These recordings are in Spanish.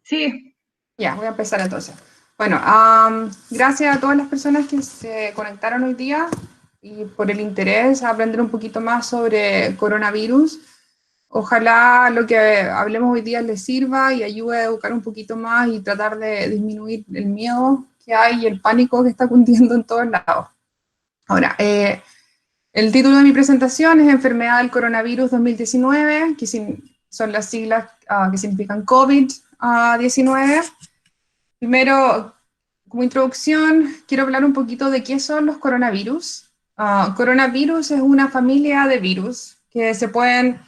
Sí. Ya, voy a empezar entonces. Bueno, gracias a todas las personas que se conectaron hoy día y por el interés a aprender un poquito más sobre coronavirus. Ojalá lo que hablemos hoy día les sirva y ayude a educar un poquito más y tratar de disminuir el miedo que hay y el pánico que está cundiendo en todos lados. Ahora, el título de mi presentación es Enfermedad del Coronavirus 2019, que son las siglas que significan COVID-19. Primero, como introducción, quiero hablar un poquito de qué son los coronavirus. Coronavirus es una familia de virus que pueden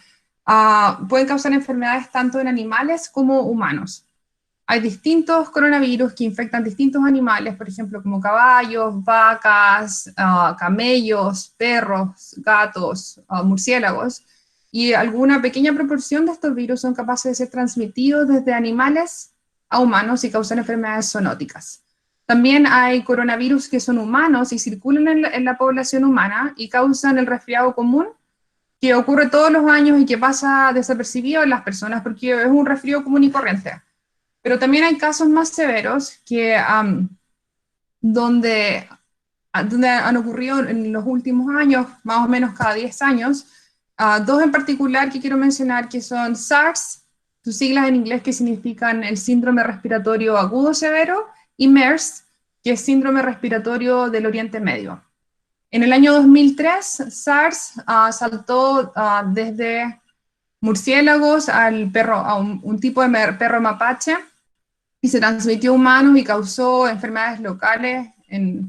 causar enfermedades tanto en animales como humanos. Hay distintos coronavirus que infectan distintos animales, por ejemplo, como caballos, vacas, camellos, perros, gatos, murciélagos, y alguna pequeña proporción de estos virus son capaces de ser transmitidos desde animales a humanos y causar enfermedades zoonóticas. También hay coronavirus que son humanos y circulan en la población humana y causan el resfriado común, que ocurre todos los años y que pasa desapercibido en las personas porque es un resfriado común y corriente. Pero también hay casos más severos donde han ocurrido en los últimos años, más o menos cada 10 años, dos en particular que quiero mencionar, que son SARS, sus siglas en inglés que significan el síndrome respiratorio agudo severo, y MERS, que es síndrome respiratorio del Oriente Medio. En el año 2003, SARS saltó desde murciélagos a un tipo de perro mapache, y se transmitió a humanos y causó enfermedades locales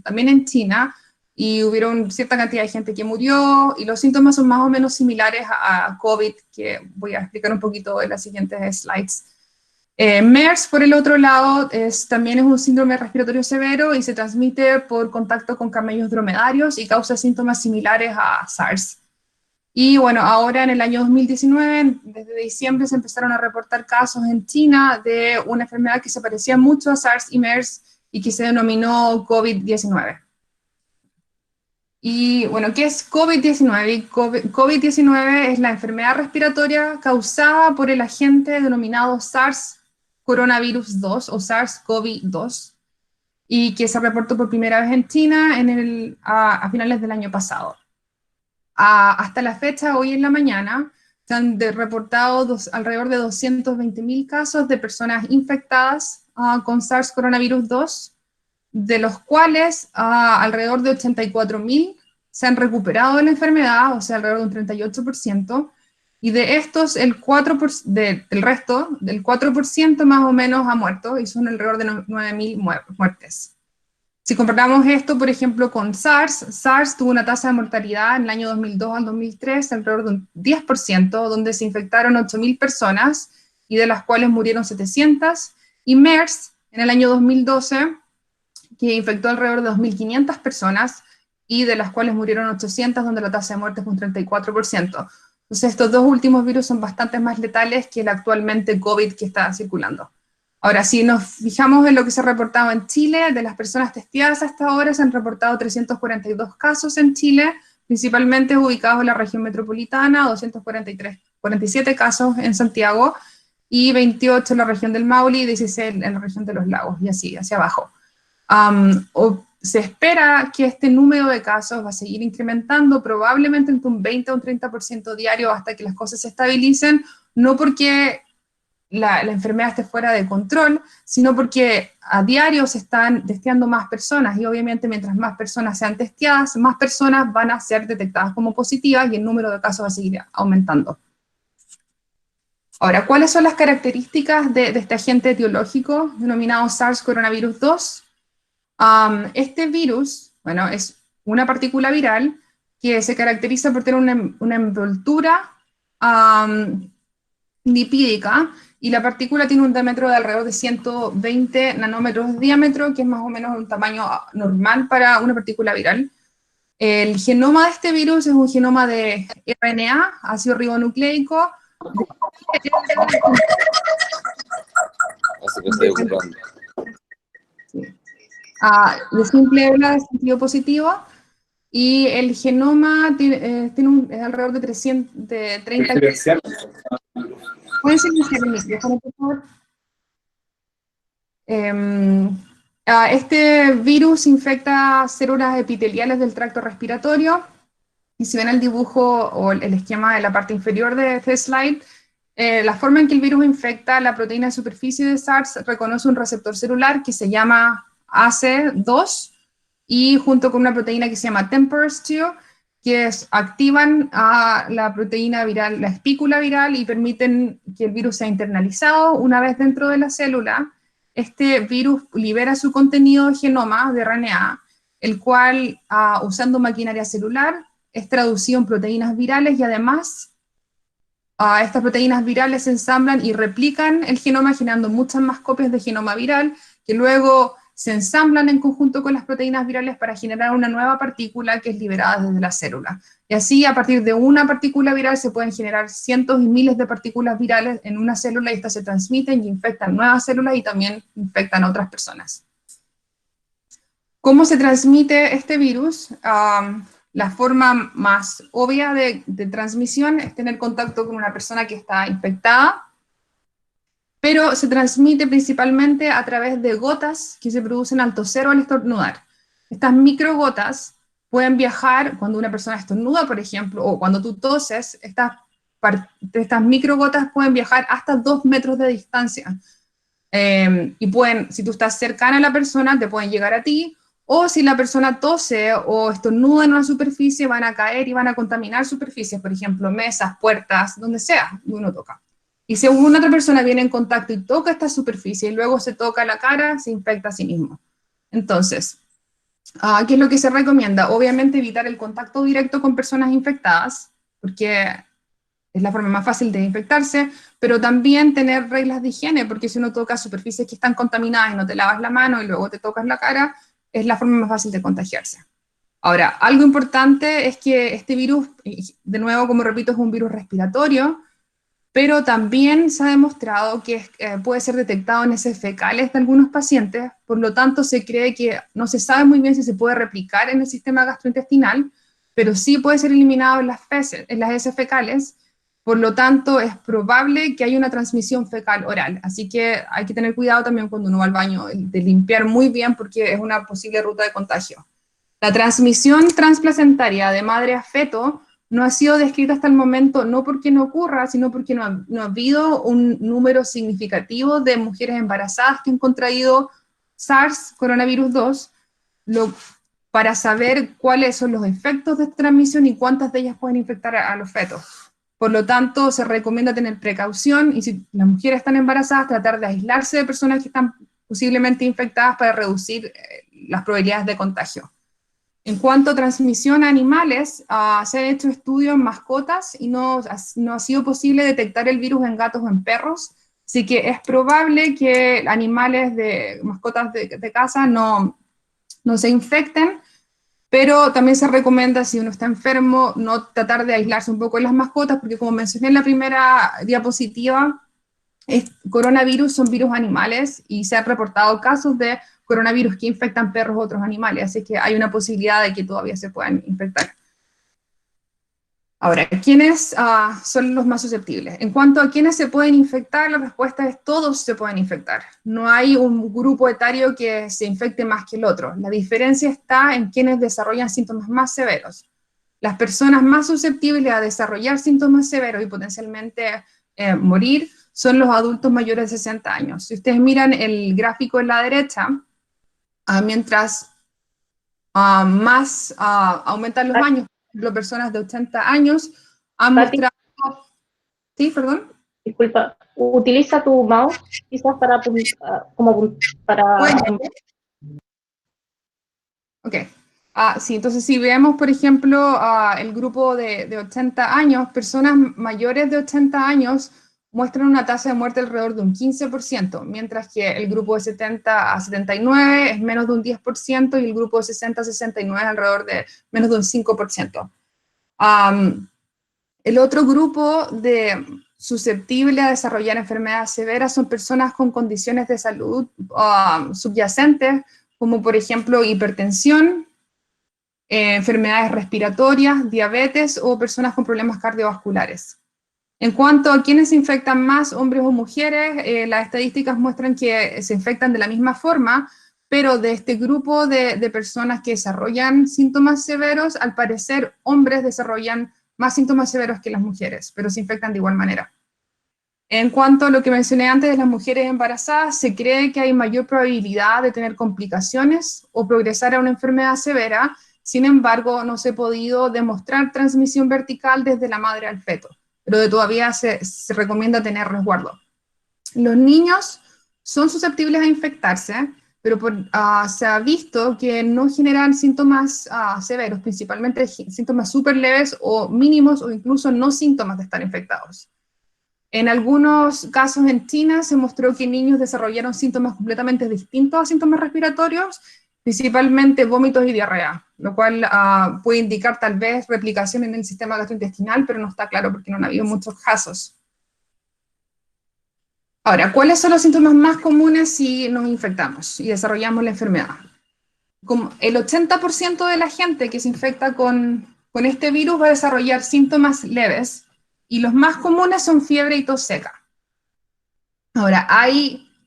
también en China, y hubieron cierta cantidad de gente que murió, y los síntomas son más o menos similares a COVID, que voy a explicar un poquito en las siguientes slides. MERS, por el otro lado, también es un síndrome respiratorio severo y se transmite por contacto con camellos dromedarios y causa síntomas similares a SARS. Y bueno, ahora en el año 2019, desde diciembre, se empezaron a reportar casos en China de una enfermedad que se parecía mucho a SARS y MERS y que se denominó COVID-19. Y bueno, ¿qué es COVID-19? COVID-19 es la enfermedad respiratoria causada por el agente denominado SARS coronavirus 2 o SARS-CoV-2 y que se reportó por primera vez en China a finales del año pasado. Hasta la fecha, hoy en la mañana, se han reportado alrededor de 220.000 casos de personas infectadas con SARS coronavirus 2, de los cuales alrededor de 84.000 se han recuperado de la enfermedad, o sea, alrededor de un 38%, y de estos, del resto, del 4% más o menos ha muerto, y son alrededor de 9.000 muertes. Si comparamos esto, por ejemplo, con SARS, SARS tuvo una tasa de mortalidad en el año 2002 al 2003 alrededor de un 10%, donde se infectaron 8.000 personas y de las cuales murieron 700, y MERS en el año 2012, que infectó alrededor de 2.500 personas y de las cuales murieron 800, donde la tasa de muerte fue un 34%. Entonces, estos dos últimos virus son bastante más letales que el actualmente COVID que está circulando. Ahora, si nos fijamos en lo que se ha reportado en Chile, de las personas testeadas hasta ahora se han reportado 342 casos en Chile, principalmente ubicados en la región metropolitana, 247 casos en Santiago, y 28 en la región del Maule y 16 en la región de los lagos, y así, hacia abajo. Se espera que este número de casos va a seguir incrementando, probablemente entre un 20 o un 30% diario hasta que las cosas se estabilicen, no porque la enfermedad esté fuera de control, sino porque a diario se están testeando más personas y obviamente mientras más personas sean testeadas, más personas van a ser detectadas como positivas y el número de casos va a seguir aumentando. Ahora, ¿cuáles son las características de este agente etiológico denominado SARS coronavirus 2? Este virus, bueno, es una partícula viral que se caracteriza por tener una envoltura lipídica, y la partícula tiene un diámetro de alrededor de 120 nanómetros de diámetro, que es más o menos un tamaño normal para una partícula viral. El genoma de este virus es un genoma de RNA, ácido ribonucleico, Así que estoy ocupando. de simple hebra de sentido positivo, y el genoma es alrededor de 30. ¿Pueden silenciar el micrófono, por favor? Este virus infecta células epiteliales del tracto respiratorio, y si ven el dibujo o el esquema de la parte inferior de este slide, la forma en que el virus infecta la proteína de superficie de SARS reconoce un receptor celular que se llama AC2, y junto con una proteína que se llama TMPRSS2, que activan a la proteína viral, la espícula viral, y permiten que el virus sea internalizado. Una vez dentro de la célula, este virus libera su contenido de genoma de RNA, el cual, usando maquinaria celular, es traducido en proteínas virales, y además estas proteínas virales se ensamblan y replican el genoma, generando muchas más copias de genoma viral, que luego se ensamblan en conjunto con las proteínas virales para generar una nueva partícula que es liberada desde la célula. Y así, a partir de una partícula viral, se pueden generar cientos y miles de partículas virales en una célula, y estas se transmiten y infectan nuevas células y también infectan a otras personas. ¿Cómo se transmite este virus? La forma más obvia de transmisión es tener contacto con una persona que está infectada, pero se transmite principalmente a través de gotas que se producen al toser o al estornudar. Estas microgotas pueden viajar cuando una persona estornuda, por ejemplo, o cuando tú toses. Estas microgotas pueden viajar hasta 2 metros de distancia. Y pueden, si tú estás cercana a la persona, te pueden llegar a ti, o si la persona tose o estornuda en una superficie, van a caer y van a contaminar superficies, por ejemplo, mesas, puertas, donde sea, uno toca. Y si una otra persona viene en contacto y toca esta superficie y luego se toca la cara, se infecta a sí mismo. Entonces, ¿qué es lo que se recomienda? Obviamente evitar el contacto directo con personas infectadas, porque es la forma más fácil de infectarse, pero también tener reglas de higiene, porque si uno toca superficies que están contaminadas y no te lavas la mano y luego te tocas la cara, es la forma más fácil de contagiarse. Ahora, algo importante es que este virus, de nuevo, como repito, es un virus respiratorio, pero también se ha demostrado que puede ser detectado en heces fecales de algunos pacientes. Por lo tanto, se cree que no se sabe muy bien si se puede replicar en el sistema gastrointestinal, pero sí puede ser eliminado en las heces fecales. Por lo tanto, es probable que haya una transmisión fecal oral. Así que hay que tener cuidado también cuando uno va al baño, de limpiar muy bien, porque es una posible ruta de contagio. La transmisión transplacentaria de madre a feto no ha sido descrita hasta el momento, no porque no ocurra, sino porque no ha habido un número significativo de mujeres embarazadas que han contraído SARS, coronavirus 2, para saber cuáles son los efectos de esta transmisión y cuántas de ellas pueden infectar a los fetos. Por lo tanto, se recomienda tener precaución, y si las mujeres están embarazadas, tratar de aislarse de personas que están posiblemente infectadas para reducir las probabilidades de contagio. En cuanto a transmisión a animales, se han hecho estudios en mascotas y no ha sido posible detectar el virus en gatos o en perros, así que es probable que animales de mascotas de casa no se infecten, pero también se recomienda, si uno está enfermo, no tratar de aislarse un poco de las mascotas, porque como mencioné en la primera diapositiva, coronavirus son virus animales y se han reportado casos de coronavirus que infectan perros u otros animales, así que hay una posibilidad de que todavía se puedan infectar. Ahora, ¿quiénes son los más susceptibles? En cuanto a quiénes se pueden infectar, la respuesta es todos se pueden infectar. No hay un grupo etario que se infecte más que el otro. La diferencia está en quienes desarrollan síntomas más severos. Las personas más susceptibles a desarrollar síntomas severos y potencialmente morir son los adultos mayores de 60 años. Si ustedes miran el gráfico en la derecha, mientras más aumentan los años, por ejemplo, personas de 80 años han Pati, mostrado... ¿Sí, perdón? disculpa, utiliza tu mouse quizás para como para... Bueno, ok. Sí, entonces si vemos, por ejemplo, el grupo de 80 años, personas mayores de 80 años muestran una tasa de muerte alrededor de un 15%, mientras que el grupo de 70 a 79 es menos de un 10%, y el grupo de 60 a 69 es alrededor de menos de un 5%. El otro grupo susceptible a desarrollar enfermedades severas son personas con condiciones de salud subyacentes, como por ejemplo hipertensión, enfermedades respiratorias, diabetes o personas con problemas cardiovasculares. En cuanto a quiénes se infectan más, hombres o mujeres, las estadísticas muestran que se infectan de la misma forma, pero de este grupo de personas que desarrollan síntomas severos, al parecer hombres desarrollan más síntomas severos que las mujeres, pero se infectan de igual manera. En cuanto a lo que mencioné antes de las mujeres embarazadas, se cree que hay mayor probabilidad de tener complicaciones o progresar a una enfermedad severa. Sin embargo, no se ha podido demostrar transmisión vertical desde la madre al feto, pero todavía se recomienda tener resguardo. Los niños son susceptibles a infectarse, pero se ha visto que no generan síntomas severos, principalmente síntomas súper leves o mínimos o incluso no síntomas de estar infectados. En algunos casos en China se mostró que niños desarrollaron síntomas completamente distintos a síntomas respiratorios, principalmente vómitos y diarrea, lo cual puede indicar tal vez replicación en el sistema gastrointestinal, pero no está claro porque no han habido muchos casos. Ahora, ¿cuáles son los síntomas más comunes si nos infectamos y desarrollamos la enfermedad? Como el 80% de la gente que se infecta con este virus va a desarrollar síntomas leves, y los más comunes son fiebre y tos seca. Ahora,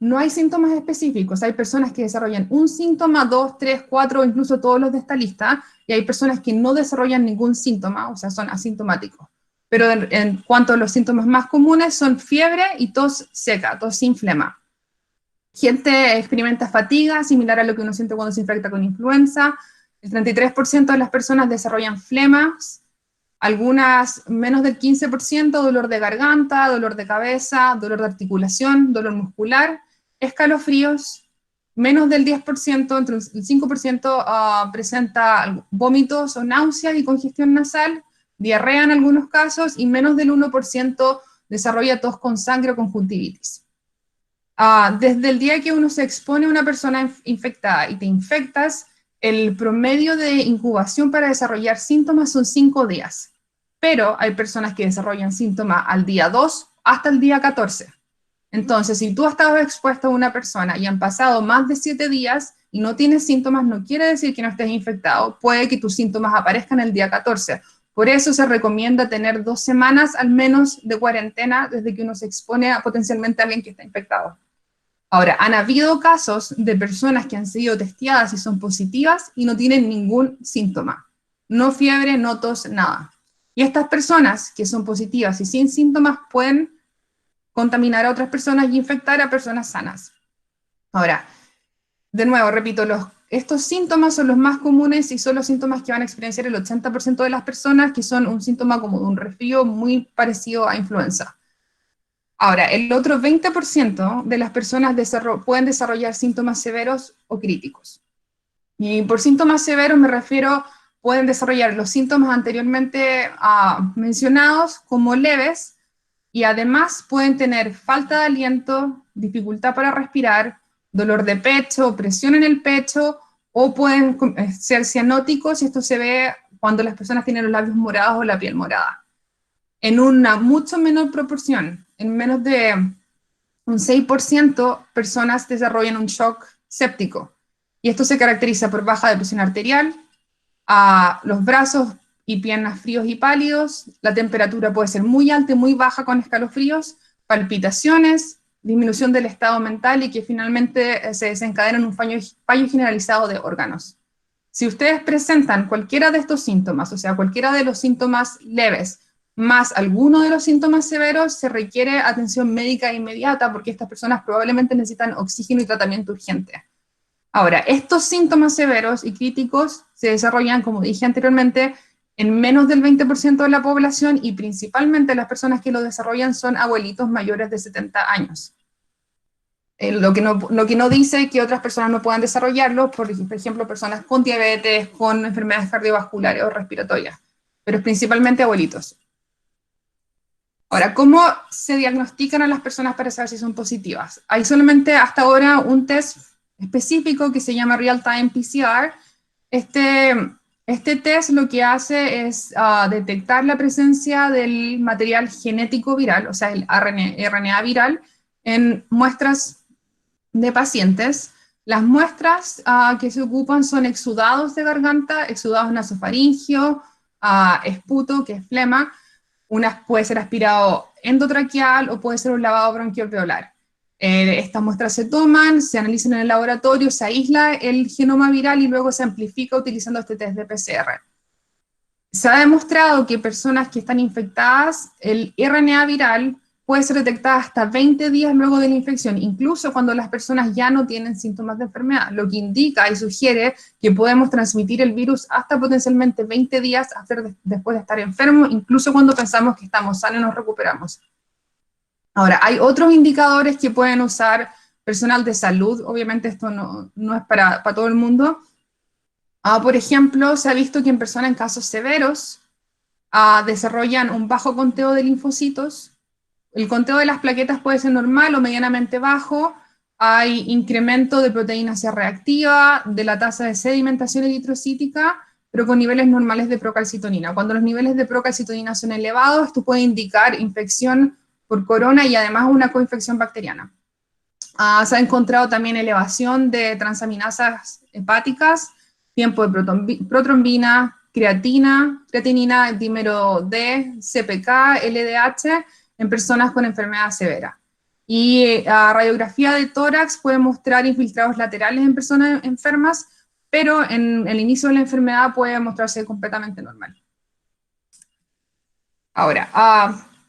no hay síntomas específicos. Hay personas que desarrollan un síntoma, 2, 3, 4, incluso todos los de esta lista, y hay personas que no desarrollan ningún síntoma, o sea, son asintomáticos. Pero en cuanto a los síntomas más comunes son fiebre y tos seca, tos sin flema. Gente experimenta fatiga, similar a lo que uno siente cuando se infecta con influenza. El 33% de las personas desarrollan flemas, algunas menos del 15%, dolor de garganta, dolor de cabeza, dolor de articulación, dolor muscular, escalofríos, menos del 10%, entre el 5% presenta vómitos o náuseas y congestión nasal, diarrea en algunos casos, y menos del 1% desarrolla tos con sangre o conjuntivitis. Desde el día que uno se expone a una persona infectada y te infectas, el promedio de incubación para desarrollar síntomas son 5 días, pero hay personas que desarrollan síntomas al día 2 hasta el día 14. Entonces, si tú has estado expuesto a una persona y han pasado más de 7 días y no tienes síntomas, no quiere decir que no estés infectado, puede que tus síntomas aparezcan el día 14. Por eso se recomienda tener 2 semanas al menos de cuarentena desde que uno se expone a potencialmente a alguien que está infectado. Ahora, han habido casos de personas que han sido testeadas y son positivas y no tienen ningún síntoma. No fiebre, no tos, nada. Y estas personas que son positivas y sin síntomas pueden contaminar a otras personas y infectar a personas sanas. Ahora, de nuevo, repito, estos síntomas son los más comunes y son los síntomas que van a experienciar el 80% de las personas, que son un síntoma como de un resfrío muy parecido a influenza. Ahora, el otro 20% de las personas pueden desarrollar síntomas severos o críticos. Y por síntomas severos me refiero, pueden desarrollar los síntomas anteriormente mencionados como leves, y además pueden tener falta de aliento, dificultad para respirar, dolor de pecho, presión en el pecho, o pueden ser cianóticos, y esto se ve cuando las personas tienen los labios morados o la piel morada. En una mucho menor proporción, en menos de un 6%, personas desarrollan un shock séptico. Y esto se caracteriza por baja de presión arterial, los brazos y piernas fríos y pálidos, la temperatura puede ser muy alta y muy baja con escalofríos, palpitaciones, disminución del estado mental, y que finalmente se desencadena en un fallo generalizado de órganos. Si ustedes presentan cualquiera de estos síntomas, o sea, cualquiera de los síntomas leves, más alguno de los síntomas severos, se requiere atención médica inmediata porque estas personas probablemente necesitan oxígeno y tratamiento urgente. Ahora, estos síntomas severos y críticos se desarrollan, como dije anteriormente, en menos del 20% de la población, y principalmente las personas que lo desarrollan son abuelitos mayores de 70 años. Lo que no dice que otras personas no puedan desarrollarlo, por ejemplo, personas con diabetes, con enfermedades cardiovasculares o respiratorias, pero es principalmente abuelitos. Ahora, ¿cómo se diagnostican a las personas para saber si son positivas? Hay solamente hasta ahora un test específico que se llama Real-Time PCR. Este test lo que hace es detectar la presencia del material genético viral, o sea, el RNA viral, en muestras de pacientes. Las muestras que se ocupan son exudados de garganta, exudados nasofaringeo, esputo, que es flema. Puede ser aspirado endotraqueal o puede ser un lavado bronquialveolar. Estas muestras se toman, se analizan en el laboratorio, se aísla el genoma viral y luego se amplifica utilizando este test de PCR. Se ha demostrado que personas que están infectadas, el RNA viral puede ser detectada hasta 20 días luego de la infección, incluso cuando las personas ya no tienen síntomas de enfermedad, lo que indica y sugiere que podemos transmitir el virus hasta potencialmente 20 días después de estar enfermos, incluso cuando pensamos que estamos sanos y nos recuperamos. Ahora, hay otros indicadores que pueden usar personal de salud, obviamente esto no es para todo el mundo. Por ejemplo, se ha visto que en personas en casos severos desarrollan un bajo conteo de linfocitos. El conteo de las plaquetas puede ser normal o medianamente bajo. Hay incremento de proteína C reactiva, de la tasa de sedimentación eritrocítica, pero con niveles normales de procalcitonina. Cuando los niveles de procalcitonina son elevados, esto puede indicar infección por corona y además una coinfección bacteriana. Se ha encontrado también elevación de transaminasas hepáticas, tiempo de protrombina, creatinina, dímero D, CPK, LDH, en personas con enfermedad severa. Y radiografía de tórax puede mostrar infiltrados laterales en personas enfermas, pero en el inicio de la enfermedad puede mostrarse completamente normal. Ahora,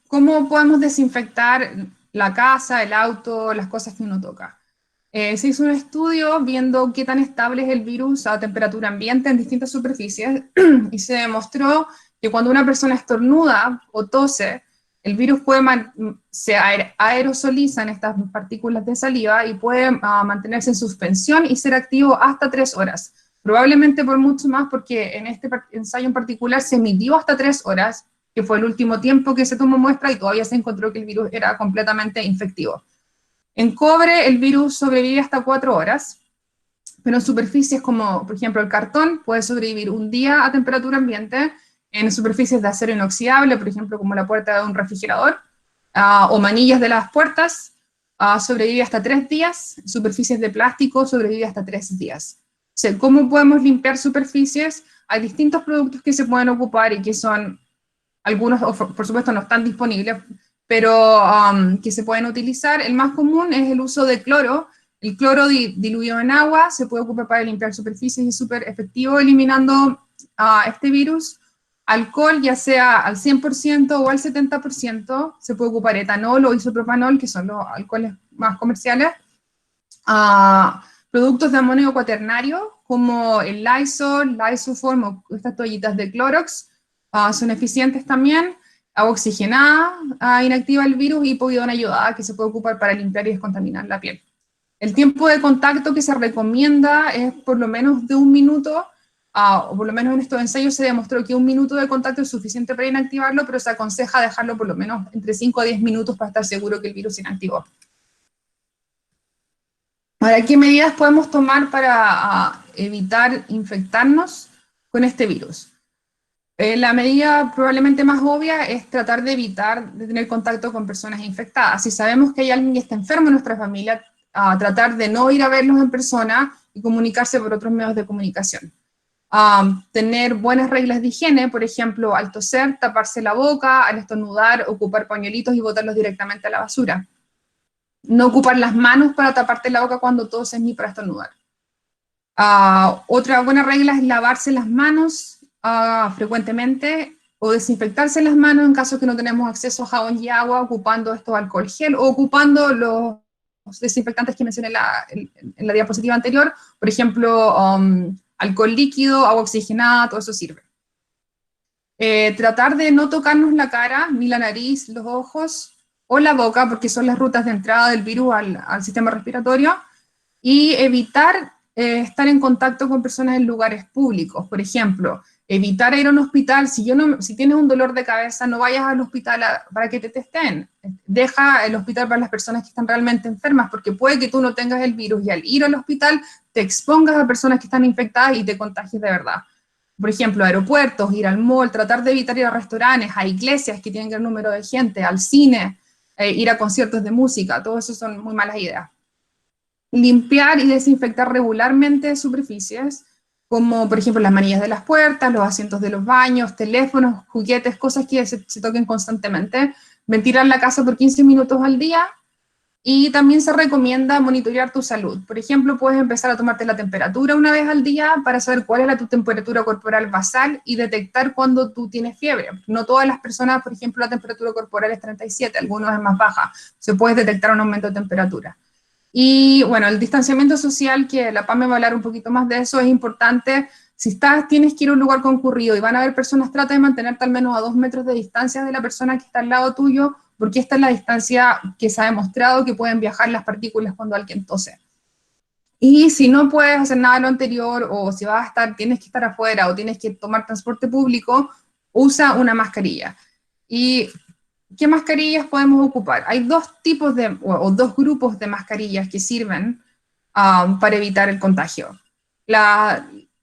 ¿cómo podemos desinfectar la casa, el auto, las cosas que uno toca? Se hizo un estudio viendo qué tan estable es el virus a temperatura ambiente en distintas superficies y se demostró que cuando una persona estornuda o tose, el virus se aerosoliza en estas partículas de saliva y puede mantenerse en suspensión y ser activo hasta 3 horas. Probablemente por mucho más, porque en este ensayo en particular se midió hasta 3 horas, que fue el último tiempo que se tomó muestra y todavía se encontró que el virus era completamente infectivo. En cobre el virus sobrevive hasta 4 horas, pero en superficies como, por ejemplo, el cartón puede sobrevivir un día a temperatura ambiente. En superficies de acero inoxidable, por ejemplo, como la puerta de un refrigerador, o manillas de las puertas, sobrevive hasta 3 días. Superficies de plástico sobrevive hasta 3 días. O sea, ¿cómo podemos limpiar superficies? Hay distintos productos que se pueden ocupar y que son, algunos por supuesto no están disponibles, pero que se pueden utilizar. El más común es el uso de cloro. El cloro diluido en agua se puede ocupar para limpiar superficies y es súper efectivo eliminando este virus. Alcohol, ya sea al 100% o al 70%, se puede ocupar etanol o isopropanol, que son los alcoholes más comerciales. Productos de amonio cuaternario, como el Lysol, Lysoform o estas toallitas de Clorox, son eficientes también. Agua oxigenada inactiva el virus y povidona ayudada, que se puede ocupar para limpiar y descontaminar la piel. El tiempo de contacto que se recomienda es por lo menos de 1 minuto, o por lo menos en estos ensayos se demostró que 1 minuto de contacto es suficiente para inactivarlo, pero se aconseja dejarlo por lo menos entre 5 a 10 minutos para estar seguro que el virus se inactivó. Ahora, ¿qué medidas podemos tomar para evitar infectarnos con este virus? La medida probablemente más obvia es tratar de evitar de tener contacto con personas infectadas. Si sabemos que hay alguien que está enfermo en nuestra familia, tratar de no ir a verlos en persona y comunicarse por otros medios de comunicación. Tener buenas reglas de higiene, por ejemplo, al toser, taparse la boca, al estornudar, ocupar pañuelitos y botarlos directamente a la basura. No ocupar las manos para taparte la boca cuando toses ni para estornudar. Otra buena regla es lavarse las manos frecuentemente o desinfectarse las manos en caso que no tenemos acceso a jabón y agua, ocupando estos alcohol gel o ocupando los desinfectantes que mencioné en la diapositiva anterior, por ejemplo, alcohol líquido, agua oxigenada, todo eso sirve. Tratar de no tocarnos la cara, ni la nariz, los ojos o la boca, porque son las rutas de entrada del virus al sistema respiratorio, y evitar estar en contacto con personas en lugares públicos. Por ejemplo, evitar ir a un hospital. Si tienes un dolor de cabeza, no vayas al hospital para que te testen. Deja el hospital para las personas que están realmente enfermas, porque puede que tú no tengas el virus y al ir al hospital te expongas a personas que están infectadas y te contagies de verdad. Por ejemplo, aeropuertos, ir al mall, tratar de evitar ir a restaurantes, a iglesias que tienen gran número de gente, al cine, ir a conciertos de música, todo eso son muy malas ideas. Limpiar y desinfectar regularmente superficies, como por ejemplo las manillas de las puertas, los asientos de los baños, teléfonos, juguetes, cosas que se toquen constantemente. ventilar la casa por 15 minutos al día, y también se recomienda monitorear tu salud. Por ejemplo, puedes empezar a tomarte la temperatura una vez al día para saber cuál es tu temperatura corporal basal y detectar cuando tú tienes fiebre. No todas las personas, por ejemplo, la temperatura corporal es 37, algunos es más baja. Se puede detectar un aumento de temperatura. Y bueno, el distanciamiento social, que la PAM me va a hablar un poquito más de eso, es importante. Si tienes que ir a un lugar concurrido y van a haber personas, trata de mantenerte al menos a 2 metros de distancia de la persona que está al lado tuyo, porque esta es la distancia que se ha demostrado que pueden viajar las partículas cuando alguien tose. Y si no puedes hacer nada de lo anterior, o si vas a estar, tienes que estar afuera, o tienes que tomar transporte público, usa una mascarilla. ¿Y qué mascarillas podemos ocupar? Hay dos tipos o dos grupos de mascarillas que sirven para evitar el contagio.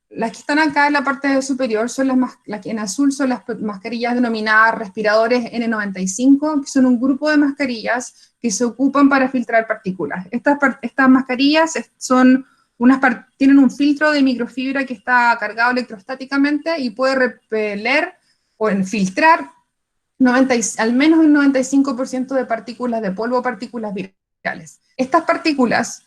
Las que están acá en la parte superior son las que en azul son las mascarillas denominadas respiradores N95, que son un grupo de mascarillas que se ocupan para filtrar partículas. Estas mascarillas tienen un filtro de microfibra que está cargado electrostáticamente y puede repeler o filtrar al menos un 95% de partículas de polvo o partículas virales. Estas partículas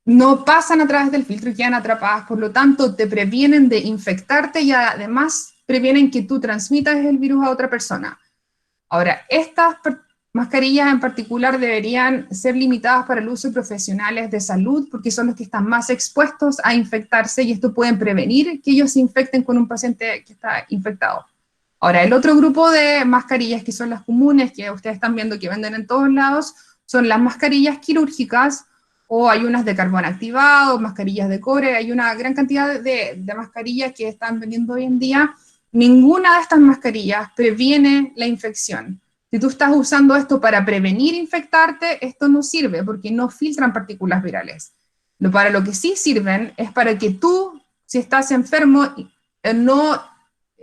no pasan a través del filtro y quedan atrapadas, por lo tanto te previenen de infectarte y además previenen que tú transmitas el virus a otra persona. Ahora, estas mascarillas en particular deberían ser limitadas para el uso de profesionales de salud, porque son los que están más expuestos a infectarse, y esto puede prevenir que ellos se infecten con un paciente que está infectado. Ahora, el otro grupo de mascarillas, que son las comunes, que ustedes están viendo que venden en todos lados, son las mascarillas quirúrgicas, o hay unas de carbón activado, mascarillas de cobre. Hay una gran cantidad de mascarillas que están vendiendo hoy en día. Ninguna de estas mascarillas previene la infección. Si tú estás usando esto para prevenir infectarte, esto no sirve porque no filtran partículas virales. Para lo que sí sirven es para que tú, si estás enfermo, no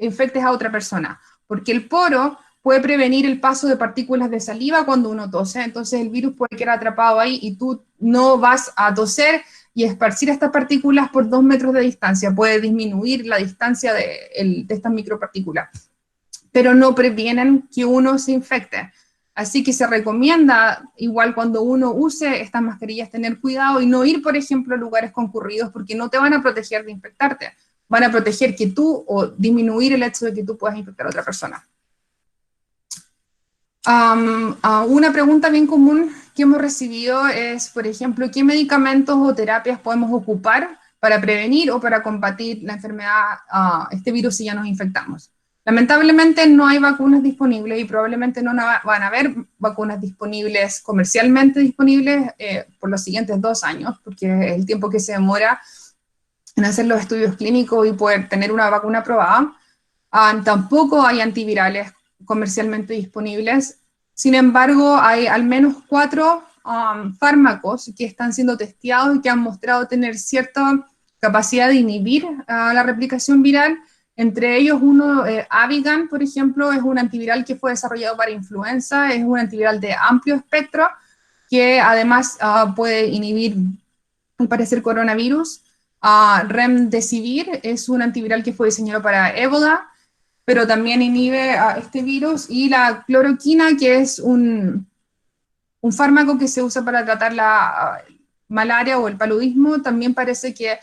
infectes a otra persona, porque el poro puede prevenir el paso de partículas de saliva cuando uno tose, entonces el virus puede quedar atrapado ahí y tú no vas a toser y esparcir estas partículas por 2 metros de distancia. Puede disminuir la distancia de estas micropartículas, pero no previenen que uno se infecte. Así que se recomienda, igual cuando uno use estas mascarillas, tener cuidado y no ir, por ejemplo, a lugares concurridos, porque no te van a proteger de infectarte, van a proteger que tú, o disminuir el hecho de que tú puedas infectar a otra persona. Una pregunta bien común que hemos recibido es, por ejemplo, ¿qué medicamentos o terapias podemos ocupar para prevenir o para combatir la enfermedad, este virus, si ya nos infectamos? Lamentablemente no hay vacunas disponibles y probablemente no van a haber vacunas disponibles, comercialmente disponibles, por los siguientes 2 años, porque es el tiempo que se demora en hacer los estudios clínicos y poder tener una vacuna aprobada. Tampoco hay antivirales comercialmente disponibles. Sin embargo, hay al menos 4 fármacos que están siendo testeados y que han mostrado tener cierta capacidad de inhibir la replicación viral. Entre ellos, uno, Avigan, por ejemplo, es un antiviral que fue desarrollado para influenza, es un antiviral de amplio espectro, que además puede inhibir, al parecer, coronavirus. Remdesivir es un antiviral que fue diseñado para ébola, pero también inhibe a este virus, y la cloroquina, que es un fármaco que se usa para tratar la malaria o el paludismo, también parece que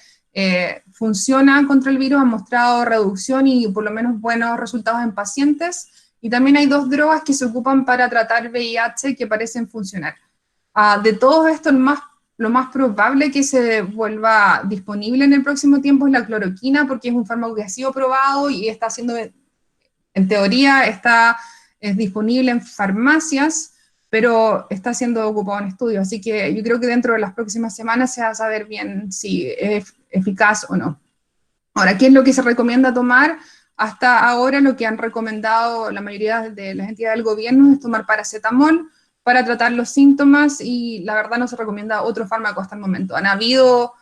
funciona contra el virus, ha mostrado reducción y por lo menos buenos resultados en pacientes, y también hay 2 drogas que se ocupan para tratar VIH que parecen funcionar. De todo esto, lo más probable que se vuelva disponible en el próximo tiempo es la cloroquina, porque es un fármaco que ha sido probado y está siendo, en teoría, es disponible en farmacias, pero está siendo ocupado en estudios. Así que yo creo que dentro de las próximas semanas se va a saber bien si es eficaz o no. Ahora, ¿qué es lo que se recomienda tomar? Hasta ahora lo que han recomendado la mayoría de las entidades del gobierno es tomar paracetamol para tratar los síntomas, y la verdad no se recomienda otro fármaco hasta el momento. Han habido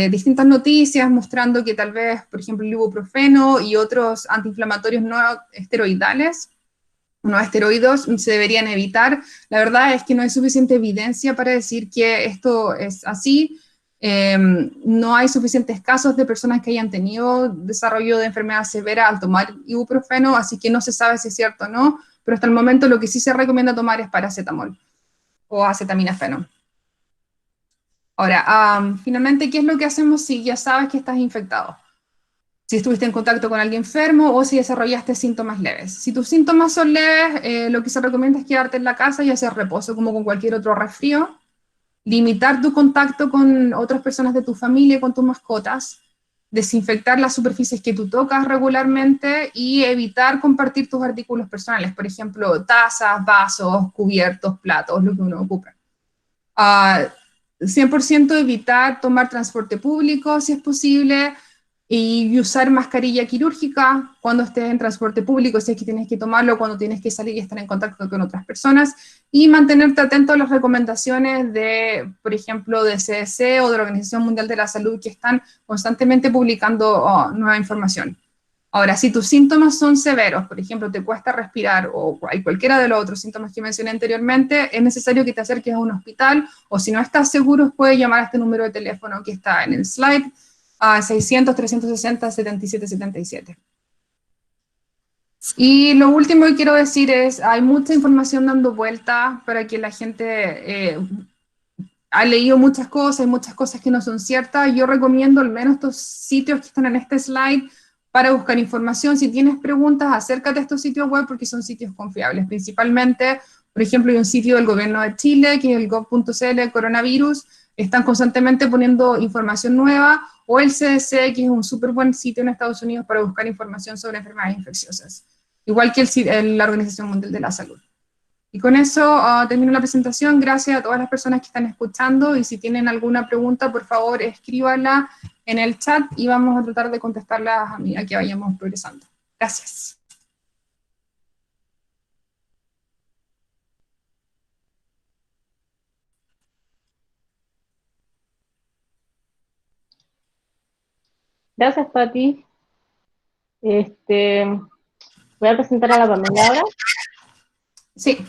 distintas noticias mostrando que tal vez, por ejemplo, el ibuprofeno y otros antiinflamatorios no esteroidales, no esteroides, se deberían evitar. La verdad es que no hay suficiente evidencia para decir que esto es así. No hay suficientes casos de personas que hayan tenido desarrollo de enfermedad severa al tomar ibuprofeno, así que no se sabe si es cierto o no. pero hasta el momento lo que sí se recomienda tomar es paracetamol o acetaminofeno. Ahora, finalmente, ¿qué es lo que hacemos si ya sabes que estás infectado? Si estuviste en contacto con alguien enfermo o si desarrollaste síntomas leves. Si tus síntomas son leves, lo que se recomienda es quedarte en la casa y hacer reposo como con cualquier otro resfrío, limitar tu contacto con otras personas de tu familia, con tus mascotas, desinfectar las superficies que tú tocas regularmente y evitar compartir tus artículos personales, por ejemplo, tazas, vasos, cubiertos, platos, lo que uno ocupe. 100% evitar tomar transporte público si es posible y usar mascarilla quirúrgica cuando estés en transporte público, si es que tienes que tomarlo, cuando tienes que salir y estar en contacto con otras personas, y mantenerte atento a las recomendaciones de, por ejemplo, de CDC o de la Organización Mundial de la Salud, que están constantemente publicando nueva información. Ahora, si tus síntomas son severos, por ejemplo, te cuesta respirar o hay cualquiera de los otros síntomas que mencioné anteriormente, es necesario que te acerques a un hospital o si no estás seguro, puedes llamar a este número de teléfono que está en el slide, a 600-360-7777. Y lo último que quiero decir es, hay mucha información dando vuelta para que la gente ha leído muchas cosas, hay muchas cosas que no son ciertas. Yo recomiendo al menos estos sitios que están en este slide para buscar información. Si tienes preguntas, acércate a estos sitios web porque son sitios confiables. Principalmente, por ejemplo, hay un sitio del gobierno de Chile, que es el gov.cl coronavirus, están constantemente poniendo información nueva, o el CDC, que es un súper buen sitio en Estados Unidos para buscar información sobre enfermedades infecciosas, igual que la Organización Mundial de la Salud. Y con eso termino la presentación. Gracias a todas las personas que están escuchando y si tienen alguna pregunta, por favor, escríbanla en el chat y vamos a tratar de contestarlas a medida que vayamos progresando. Gracias. Gracias, Pati. Voy a presentar a la Pamela ahora. Sí.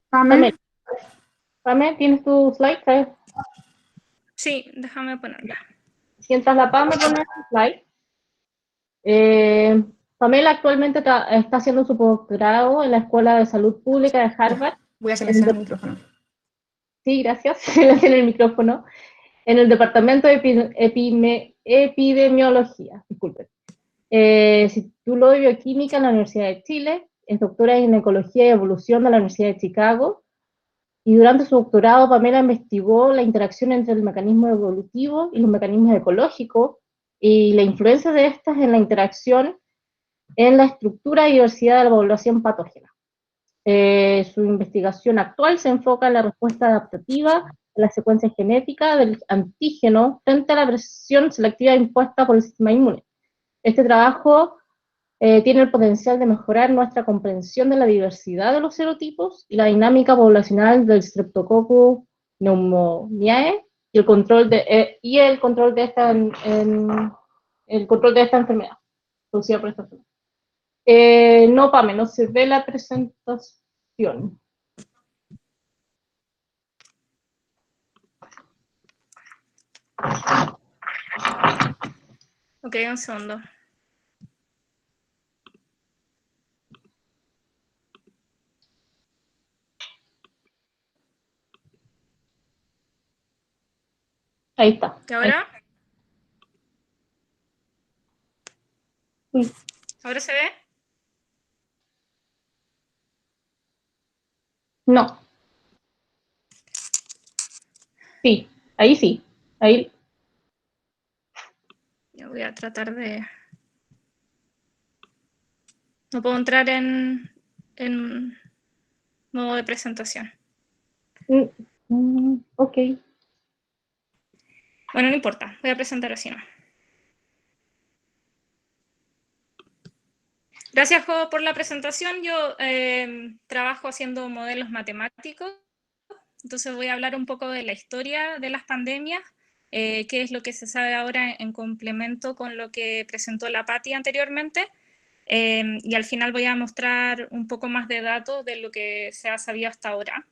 Pamela. Pamela, ¿tienes tu slide? ¿Sabes? Sí, déjame ponerla. Sientas la Pamela, poner tu slide. Pamela actualmente está haciendo su posgrado en la Escuela de Salud Pública de Harvard. Voy a silenciar el micrófono. Sí, gracias. Silenciar el micrófono. En el Departamento de Epidemiología. Disculpen. Título de Bioquímica en la Universidad de Chile. Es doctora en Ecología y Evolución de la Universidad de Chicago. Y durante su doctorado, Pamela investigó la interacción entre el mecanismo evolutivo y los mecanismos ecológicos y la influencia de estas en la interacción en la estructura y diversidad de la población patógena. Su investigación actual se enfoca en la respuesta adaptativa a la secuencia genética del antígeno frente a la presión selectiva impuesta por el sistema inmune. Este trabajo tiene el potencial de mejorar nuestra comprensión de la diversidad de los serotipos y la dinámica poblacional del Streptococcus pneumoniae y el control de esta enfermedad producida por esta enfermedad. No, Pame, no se ve la presentación. Ok, un segundo. Ahí está. ¿Y ahora? Sí. ¿Ahora se ve? No. Sí, ahí sí. Ahí. Yo voy a tratar de... No puedo entrar en modo de presentación. Ok. Bueno, no importa. Voy a presentar así, ¿no? Gracias, Jo, por la presentación. Yo trabajo haciendo modelos matemáticos. Entonces voy a hablar un poco de la historia de las pandemias, qué es lo que se sabe ahora en complemento con lo que presentó la Patti anteriormente, y al final voy a mostrar un poco más de datos de lo que se ha sabido hasta ahora.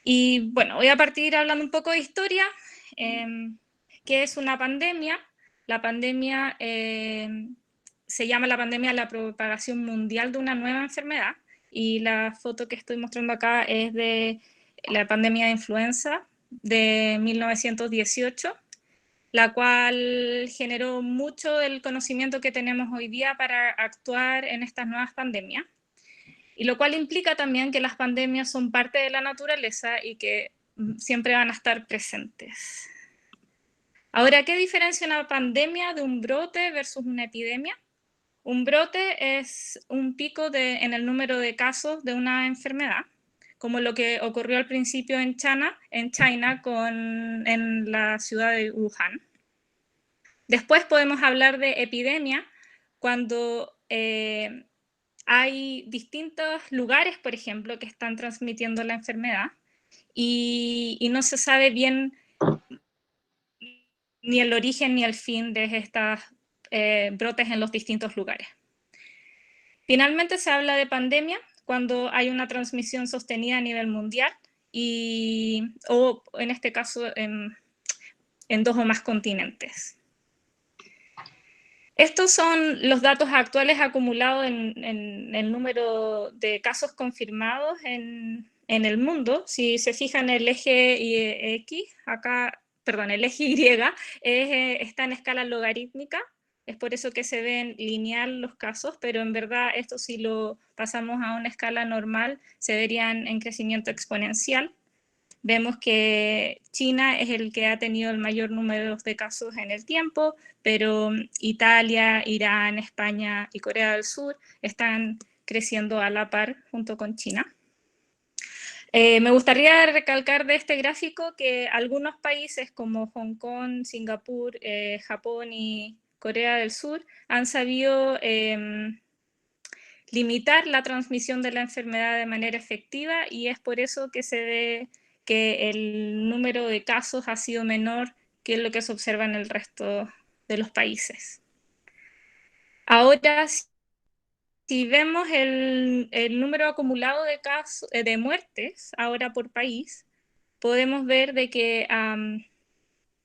Y bueno, voy a partir hablando un poco de historia, qué es una pandemia. La pandemia se llama la pandemia la propagación mundial de una nueva enfermedad, y la foto que estoy mostrando acá es de la pandemia de influenza de 1918, la cual generó mucho del conocimiento que tenemos hoy día para actuar en estas nuevas pandemias, y lo cual implica también que las pandemias son parte de la naturaleza y que siempre van a estar presentes. Ahora, ¿qué diferencia una pandemia de un brote versus una epidemia? Un brote es un pico en el número de casos de una enfermedad, como lo que ocurrió al principio en China en la ciudad de Wuhan. Después podemos hablar de epidemia cuando hay distintos lugares, por ejemplo, que están transmitiendo la enfermedad y no se sabe bien ni el origen ni el fin de estos brotes en los distintos lugares. Finalmente se habla de pandemia cuando hay una transmisión sostenida a nivel mundial o en este caso en 2 o más continentes. Estos son los datos actuales acumulados en el número de casos confirmados en el mundo. Si se fijan, el eje X, acá, perdón, el eje Y está en escala logarítmica. Es por eso que se ven lineal los casos, pero en verdad esto, si lo pasamos a una escala normal, se verían en crecimiento exponencial. Vemos que China es el que ha tenido el mayor número de casos en el tiempo, pero Italia, Irán, España y Corea del Sur están creciendo a la par junto con China. Me gustaría recalcar de este gráfico que algunos países como Hong Kong, Singapur, Japón y Corea del Sur han sabido limitar la transmisión de la enfermedad de manera efectiva, y es por eso que se ve que el número de casos ha sido menor que lo que se observa en el resto de los países. Ahora, si vemos el número acumulado de casos, de muertes ahora por país, podemos ver de que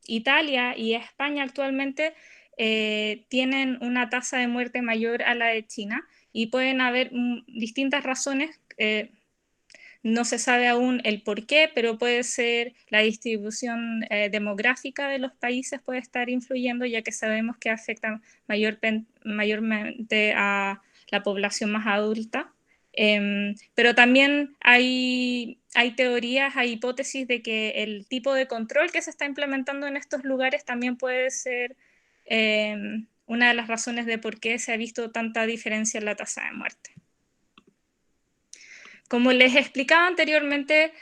Italia y España actualmente tienen una tasa de muerte mayor a la de China, y pueden haber distintas razones. No se sabe aún el por qué, pero puede ser la distribución demográfica de los países, puede estar influyendo, ya que sabemos que afecta mayormente a la población más adulta. Pero también hay teorías, hay hipótesis de que el tipo de control que se está implementando en estos lugares también puede ser una de las razones de por qué se ha visto tanta diferencia en la tasa de muerte. Como les explicaba anteriormente,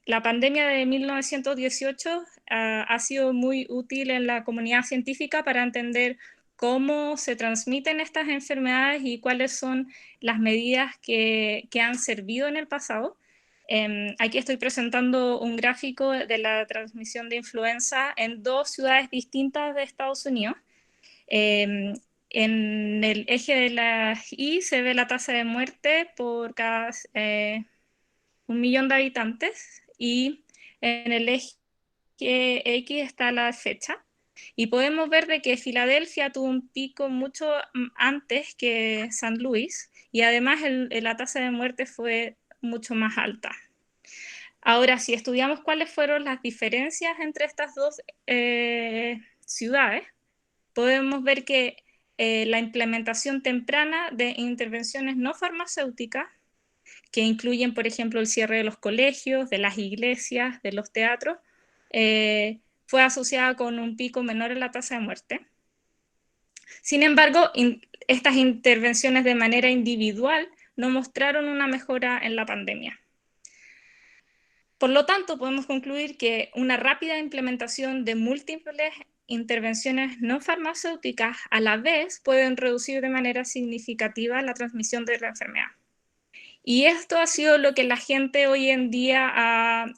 la pandemia de 1918 ha sido muy útil en la comunidad científica para entender cómo se transmiten estas enfermedades y cuáles son las medidas que han servido en el pasado. Aquí estoy presentando un gráfico de la transmisión de influenza en 2 ciudades distintas de Estados Unidos. En el eje de la Y se ve la tasa de muerte por cada 1.000.000 de habitantes, y en el eje X está la fecha. Y podemos ver de que Filadelfia tuvo un pico mucho antes que San Luis, y además la tasa de muerte fue mucho más alta. Ahora, si estudiamos cuáles fueron las diferencias entre estas 2 ciudades, podemos ver que la implementación temprana de intervenciones no farmacéuticas, que incluyen, por ejemplo, el cierre de los colegios, de las iglesias, de los teatros, fue asociada con un pico menor en la tasa de muerte. Sin embargo, estas intervenciones de manera individual no mostraron una mejora en la pandemia. Por lo tanto, podemos concluir que una rápida implementación de múltiples intervenciones no farmacéuticas a la vez pueden reducir de manera significativa la transmisión de la enfermedad. Y esto ha sido lo que la gente hoy en día ha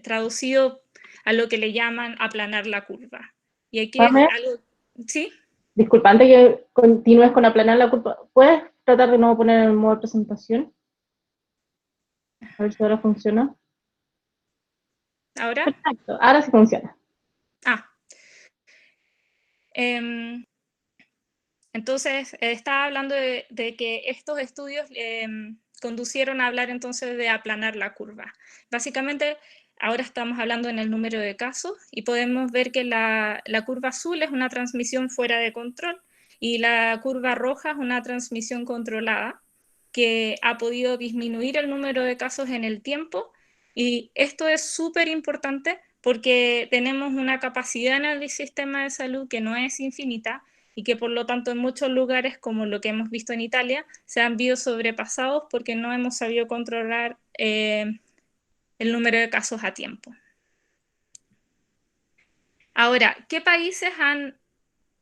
traducido a lo que le llaman aplanar la curva. Y aquí es algo... ¿Sí? Disculpa, antes que continúes con aplanar la curva, ¿puedes tratar de nuevo poner el modo de presentación? A ver si ahora funciona. ¿Ahora? Perfecto, ahora sí funciona. Entonces, estaba hablando de que estos estudios conducieron a hablar entonces de aplanar la curva. Básicamente, ahora estamos hablando en el número de casos y podemos ver que la curva azul es una transmisión fuera de control y la curva roja es una transmisión controlada que ha podido disminuir el número de casos en el tiempo. Y esto es súper importante porque tenemos una capacidad en el sistema de salud que no es infinita y que por lo tanto en muchos lugares, como lo que hemos visto en Italia, se han visto sobrepasados porque no hemos sabido controlar el número de casos a tiempo. Ahora, ¿qué países han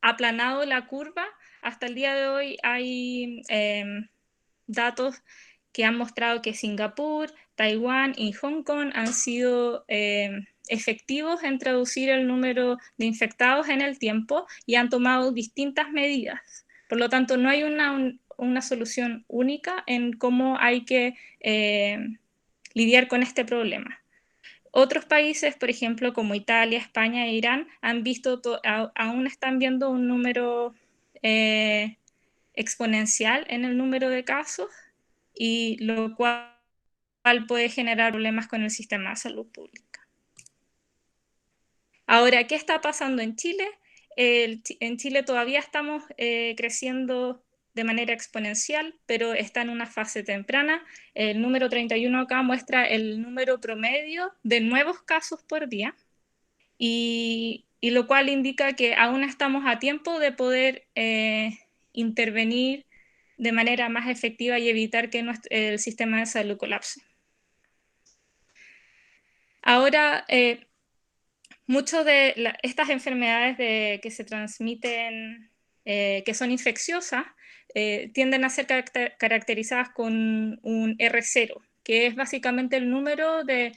aplanado la curva? Hasta el día de hoy hay datos que han mostrado que Singapur, Taiwán y Hong Kong han sido efectivos en reducir el número de infectados en el tiempo y han tomado distintas medidas. Por lo tanto, no hay una solución única en cómo hay que lidiar con este problema. Otros países, por ejemplo, como Italia, España e Irán, han visto, aún están viendo un número exponencial en el número de casos, y lo cual puede generar problemas con el sistema de salud pública. Ahora, ¿qué está pasando en Chile? En Chile todavía estamos creciendo de manera exponencial, pero está en una fase temprana. El número 31 acá muestra el número promedio de nuevos casos por día, y lo cual indica que aún estamos a tiempo de poder intervenir de manera más efectiva y evitar que el sistema de salud colapse. Ahora, muchas de estas enfermedades que se transmiten, que son infecciosas, tienden a ser caracterizadas con un R0, que es básicamente el número de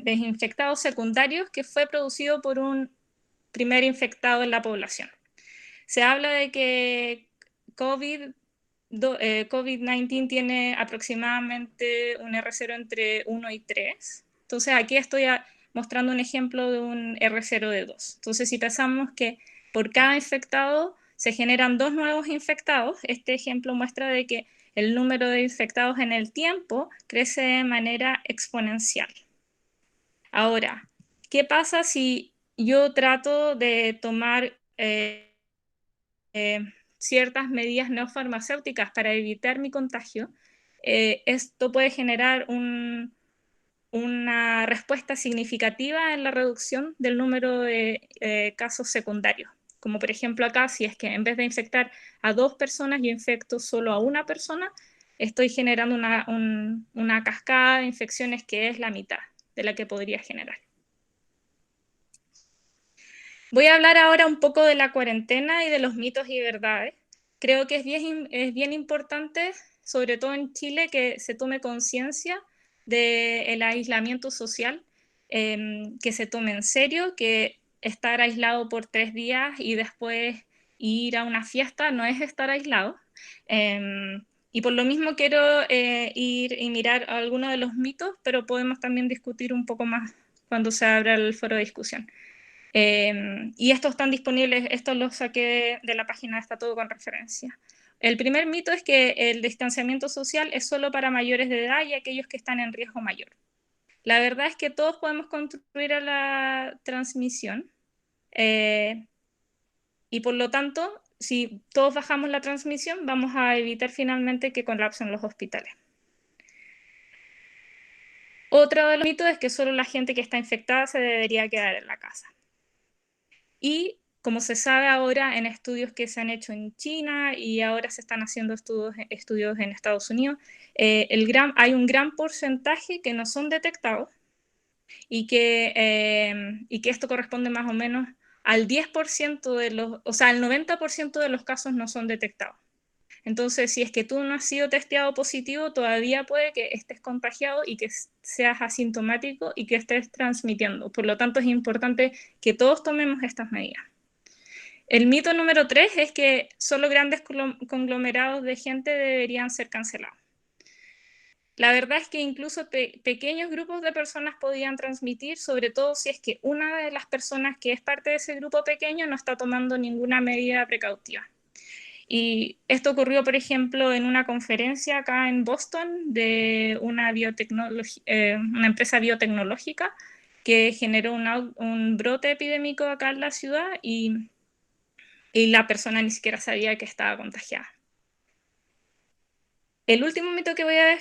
infectados secundarios que fue producido por un primer infectado en la población. Se habla de que COVID-19 tiene aproximadamente un R0 entre 1 y 3. Entonces aquí estoy mostrando un ejemplo de un R0 de 2. Entonces si pensamos que por cada infectado se generan 2 nuevos infectados, este ejemplo muestra de que el número de infectados en el tiempo crece de manera exponencial. Ahora, ¿qué pasa si yo trato de tomar ciertas medidas no farmacéuticas para evitar mi contagio? Esto puede generar una respuesta significativa en la reducción del número de casos secundarios. Como por ejemplo acá, si es que en vez de infectar a 2 personas, yo infecto solo a una persona, estoy generando una cascada de infecciones que es la mitad de la que podría generar. Voy a hablar ahora un poco de la cuarentena y de los mitos y verdades. Creo que es bien importante, sobre todo en Chile, que se tome conciencia del aislamiento social, que se tome en serio, que estar aislado por 3 días y después ir a una fiesta no es estar aislado. Y por lo mismo quiero ir y mirar algunos de los mitos, pero podemos también discutir un poco más cuando se abra el foro de discusión. Y estos están disponibles, estos los saqué de la página, está todo con referencia. El primer mito es que el distanciamiento social es solo para mayores de edad y aquellos que están en riesgo mayor. La verdad es que todos podemos contribuir a la transmisión, y por lo tanto, si todos bajamos la transmisión, vamos a evitar finalmente que colapsen los hospitales. Otro de los mitos es que solo la gente que está infectada se debería quedar en la casa. Y como se sabe ahora en estudios que se han hecho en China y ahora se están haciendo estudios en Estados Unidos, hay un gran porcentaje que no son detectados y que esto corresponde más o menos al 10% de los, o sea, al 90% de los casos no son detectados. Entonces, si es que tú no has sido testeado positivo, todavía puede que estés contagiado y que seas asintomático y que estés transmitiendo. Por lo tanto, es importante que todos tomemos estas medidas. El mito número 3 es que solo grandes conglomerados de gente deberían ser cancelados. la verdad es que incluso pequeños grupos de personas podían transmitir, sobre todo si es que una de las personas que es parte de ese grupo pequeño no está tomando ninguna medida precautiva. Y esto ocurrió, por ejemplo, en una conferencia acá en Boston de una empresa biotecnológica que generó un brote epidémico acá en la ciudad y la persona ni siquiera sabía que estaba contagiada. El último mito que voy a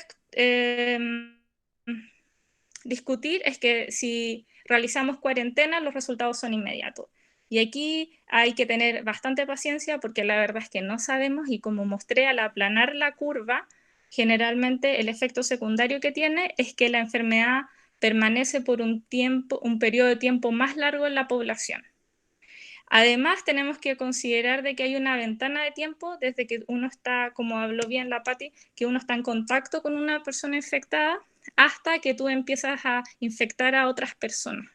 discutir es que si realizamos cuarentena, los resultados son inmediatos. Y aquí hay que tener bastante paciencia porque la verdad es que no sabemos, y como mostré al aplanar la curva, generalmente el efecto secundario que tiene es que la enfermedad permanece por un periodo de tiempo más largo en la población. Además, tenemos que considerar de que hay una ventana de tiempo desde que uno está, como habló bien la Patti, que uno está en contacto con una persona infectada hasta que tú empiezas a infectar a otras personas.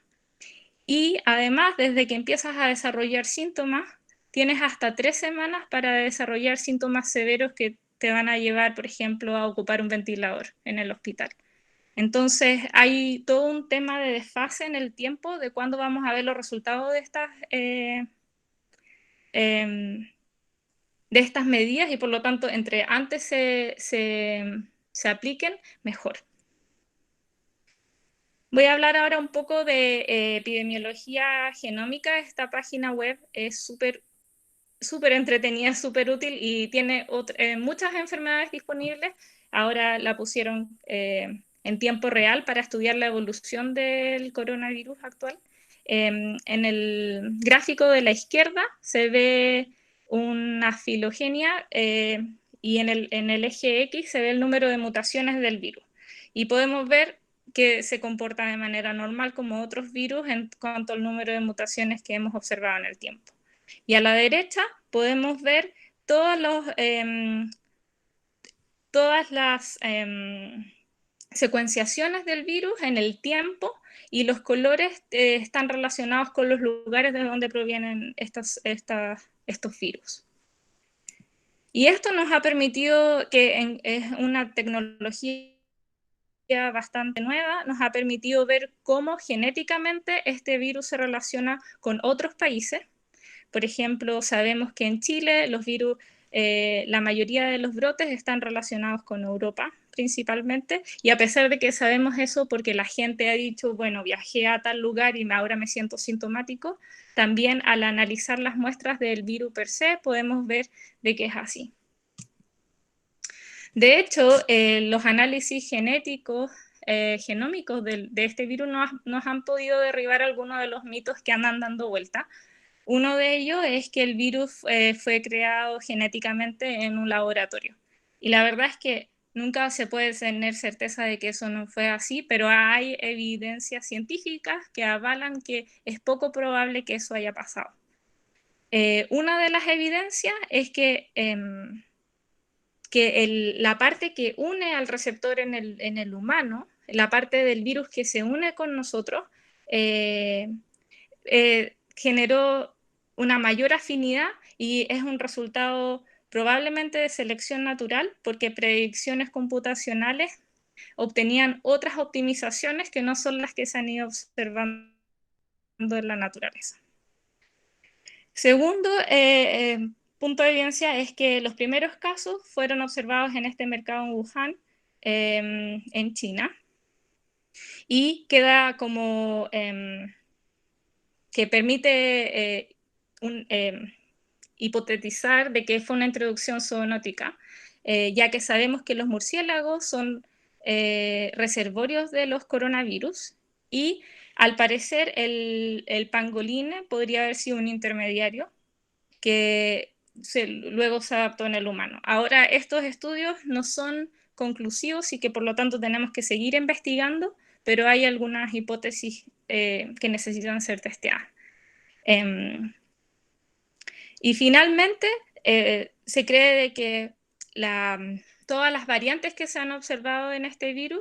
Y además, desde que empiezas a desarrollar síntomas, tienes hasta 3 semanas para desarrollar síntomas severos que te van a llevar, por ejemplo, a ocupar un ventilador en el hospital. Entonces, hay todo un tema de desfase en el tiempo de cuándo vamos a ver los resultados de estas medidas, y por lo tanto, entre antes se apliquen, mejor. Voy a hablar ahora un poco de epidemiología genómica. Esta página web es súper entretenida, súper útil y tiene muchas enfermedades disponibles. Ahora la pusieron en tiempo real para estudiar la evolución del coronavirus actual. En el gráfico de la izquierda se ve una filogenia y en el eje X se ve el número de mutaciones del virus. Y podemos ver que se comporta de manera normal como otros virus en cuanto al número de mutaciones que hemos observado en el tiempo. Y a la derecha podemos ver todas las secuenciaciones del virus en el tiempo, y los colores están relacionados con los lugares de donde provienen estos virus. Y esto nos ha permitido, que es una tecnología bastante nueva, nos ha permitido ver cómo genéticamente este virus se relaciona con otros países. Por ejemplo, sabemos que en Chile los virus, la mayoría de los brotes están relacionados con Europa principalmente, y a pesar de que sabemos eso porque la gente ha dicho, bueno, viajé a tal lugar y ahora me siento sintomático, también al analizar las muestras del virus per se podemos ver de que es así. De hecho, los análisis genéticos, genómicos de este virus nos han podido derribar algunos de los mitos que andan dando vuelta. Uno de ellos es que el virus fue creado genéticamente en un laboratorio. Y la verdad es que nunca se puede tener certeza de que eso no fue así, pero hay evidencias científicas que avalan que es poco probable que eso haya pasado. Una de las evidencias es que la parte que une al receptor en el humano, la parte del virus que se une con nosotros, generó una mayor afinidad, y es un resultado probablemente de selección natural, porque predicciones computacionales obtenían otras optimizaciones que no son las que se han ido observando en la naturaleza. Segundo punto de evidencia es que los primeros casos fueron observados en este mercado en Wuhan, en China, y queda como que permite hipotetizar de que fue una introducción zoonótica, ya que sabemos que los murciélagos son reservorios de los coronavirus, y al parecer el pangolín podría haber sido un intermediario que luego se adaptó en el humano. Ahora, estos estudios no son conclusivos y que por lo tanto tenemos que seguir investigando, pero hay algunas hipótesis que necesitan ser testeadas. Y finalmente, se cree de que todas las variantes que se han observado en este virus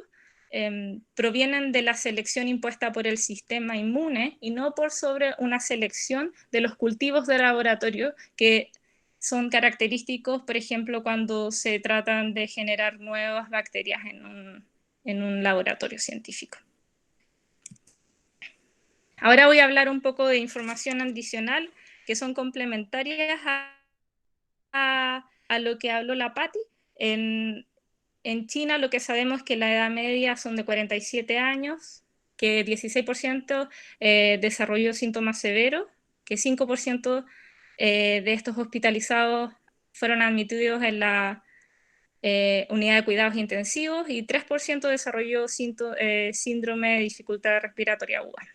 provienen de la selección impuesta por el sistema inmune y no por sobre una selección de los cultivos de laboratorio que son característicos, por ejemplo, cuando se tratan de generar nuevas bacterias en un laboratorio científico. Ahora voy a hablar un poco de información adicional que son complementarias a lo que habló la Patti. En China lo que sabemos es que la edad media son de 47 años, que 16% desarrolló síntomas severos, que 5% de estos hospitalizados fueron admitidos en la unidad de cuidados intensivos y 3% desarrolló síndrome de dificultad respiratoria aguda.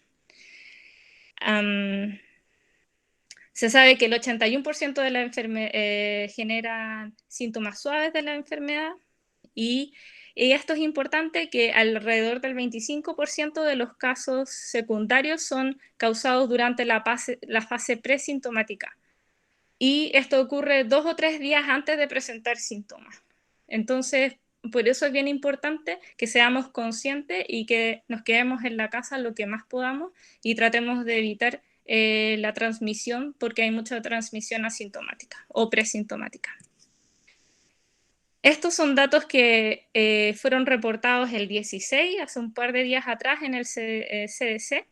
Se sabe que el 81% de la generan síntomas suaves de la enfermedad y esto es importante, que alrededor del 25% de los casos secundarios son causados durante la fase presintomática. Y esto ocurre 2 o 3 días antes de presentar síntomas. Entonces, por eso es bien importante que seamos conscientes y que nos quedemos en la casa lo que más podamos y tratemos de evitar la transmisión, porque hay mucha transmisión asintomática o presintomática. Estos son datos que fueron reportados el 16, hace un par de días atrás en el CDC,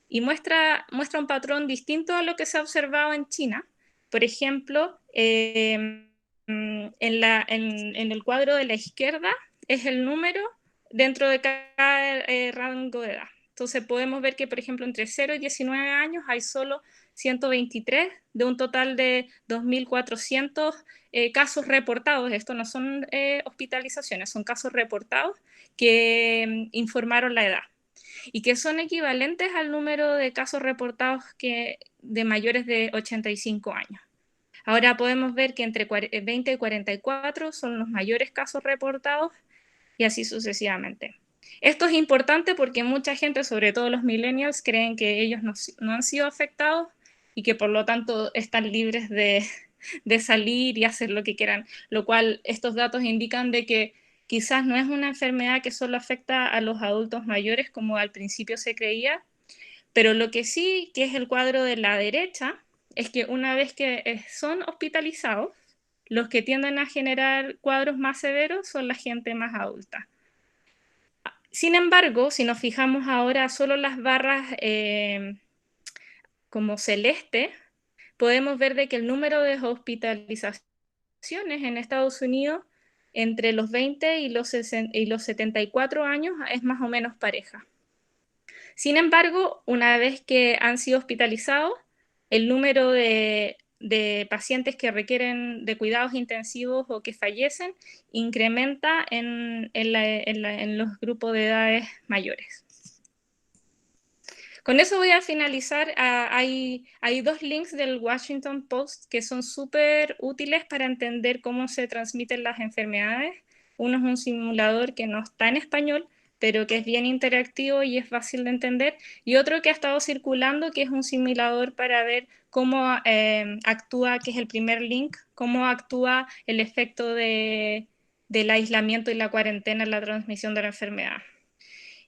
y muestra un patrón distinto a lo que se ha observado en China. Por ejemplo, en el cuadro de la izquierda es el número dentro de cada rango de edad. Entonces podemos ver que, por ejemplo, entre 0 y 19 años hay solo 123 de un total de 2.400 casos reportados. Esto no son hospitalizaciones, son casos reportados que informaron la edad y que son equivalentes al número de casos reportados de mayores de 85 años. Ahora podemos ver que entre 20 y 44 son los mayores casos reportados y así sucesivamente. Esto es importante porque mucha gente, sobre todo los millennials, creen que ellos no han sido afectados y que por lo tanto están libres de salir y hacer lo que quieran, lo cual estos datos indican de que quizás no es una enfermedad que solo afecta a los adultos mayores como al principio se creía, pero lo que sí, que es el cuadro de la derecha, es que una vez que son hospitalizados, los que tienden a generar cuadros más severos son la gente más adulta. Sin embargo, si nos fijamos ahora solo las barras como celeste, podemos ver de que el número de hospitalizaciones en Estados Unidos entre los 20 y los 74 años es más o menos pareja. Sin embargo, una vez que han sido hospitalizados, el número de pacientes que requieren de cuidados intensivos o que fallecen incrementa en los grupos de edades mayores. Con eso voy a finalizar. Hay 2 links del Washington Post que son súper útiles para entender cómo se transmiten las enfermedades. Uno es un simulador que no está en español, pero que es bien interactivo y es fácil de entender, y otro que ha estado circulando, que es un simulador para ver cómo actúa, que es el primer link, cómo actúa el efecto del aislamiento y la cuarentena en la transmisión de la enfermedad.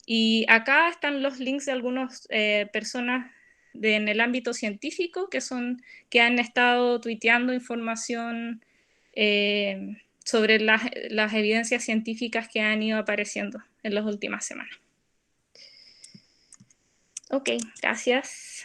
Y acá están los links de algunas personas en el ámbito científico que han estado tuiteando información sobre las evidencias científicas que han ido apareciendo en las últimas semanas. Ok, gracias.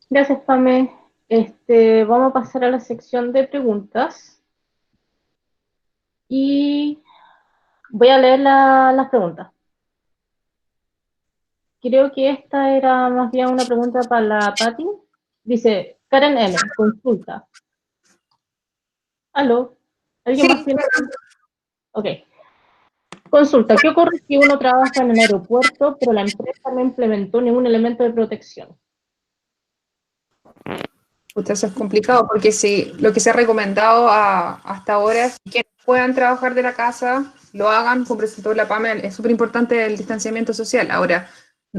Gracias, Pame. Vamos a pasar a la sección de preguntas. Y voy a leer las preguntas. Creo que esta era más bien una pregunta para la Patti. Dice, Karen M, consulta. ¿Aló? ¿Alguien más tiene? Ok. Consulta, ¿qué ocurre si uno trabaja en el aeropuerto, pero la empresa no implementó ningún elemento de protección? Eso es complicado porque sí, lo que se ha recomendado hasta ahora es que puedan trabajar de la casa, lo hagan, como presentó la PAME, es súper importante el distanciamiento social. Ahora,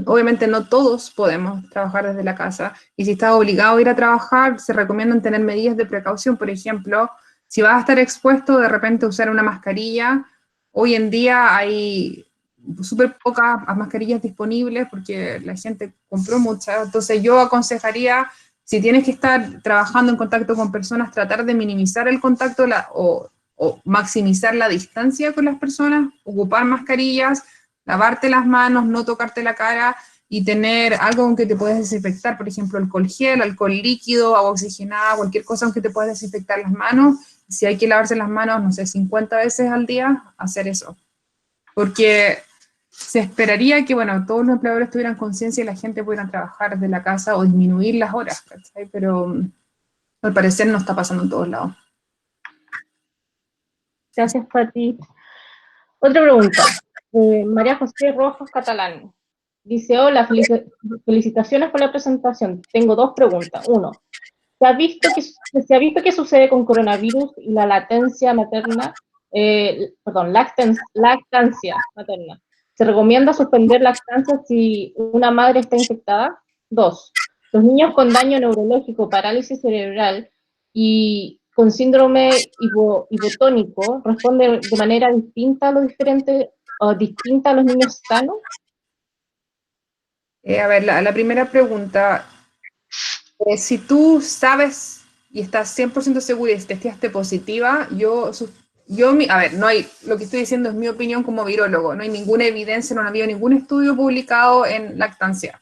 obviamente no todos podemos trabajar desde la casa, y si estás obligado a ir a trabajar, se recomiendan tener medidas de precaución. Por ejemplo, si vas a estar expuesto, de repente usar una mascarilla Hoy en día hay súper pocas mascarillas disponibles porque la gente compró muchas. Entonces yo aconsejaría, si tienes que estar trabajando en contacto con personas, tratar de minimizar el contacto o maximizar la distancia con las personas, ocupar mascarillas, lavarte las manos, no tocarte la cara y tener algo con que te puedes desinfectar, por ejemplo, alcohol gel, alcohol líquido, agua oxigenada, cualquier cosa con que te puedas desinfectar las manos. Si hay que lavarse las manos, no sé, 50 veces al día, hacer eso. Porque se esperaría que, bueno, todos los empleadores tuvieran conciencia y la gente pudiera trabajar de la casa o disminuir las horas, ¿cachai? Pero al parecer no está pasando en todos lados. Gracias, Pati. Otra pregunta. María José Rojas Catalán. Dice, hola, felicitaciones por la presentación. Tengo dos preguntas. Uno, ¿se ha visto qué sucede con coronavirus y la latencia materna? Lactancia materna. ¿Se recomienda suspender lactancia si una madre está infectada? Dos, los niños con daño neurológico, parálisis cerebral y con síndrome hipotónico responden de manera distinta a los diferentes o distinta a los niños sanos. A ver, la primera pregunta, si tú sabes y estás 100% segura y testeaste positiva, a ver, no hay, lo que estoy diciendo es mi opinión como virólogo, no hay ninguna evidencia, no ha habido ningún estudio publicado en lactancia,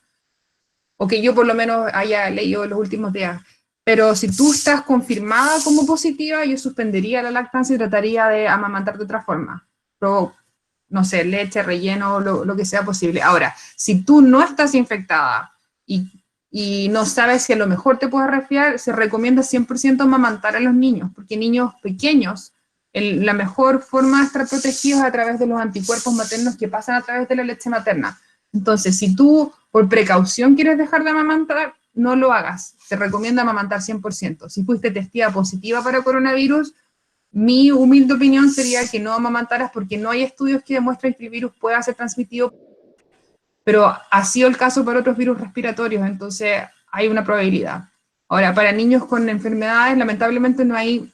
o que yo por lo menos haya leído en los últimos días. Pero si tú estás confirmada como positiva, yo suspendería la lactancia y trataría de amamantar de otra forma. Pero, no sé, leche, relleno, lo que sea posible. Ahora, si tú no estás infectada y no sabes si a lo mejor te puedes resfriar, se recomienda 100% amamantar a los niños, porque niños pequeños, la mejor forma de estar protegidos es a través de los anticuerpos maternos que pasan a través de la leche materna. Entonces, si tú por precaución quieres dejar de amamantar, no lo hagas. Se recomienda amamantar 100%. Si fuiste testida positiva para coronavirus, mi humilde opinión sería que no amamantaras porque no hay estudios que demuestren que el virus pueda ser transmitido, pero ha sido el caso para otros virus respiratorios, entonces hay una probabilidad. Ahora, para niños con enfermedades, lamentablemente no hay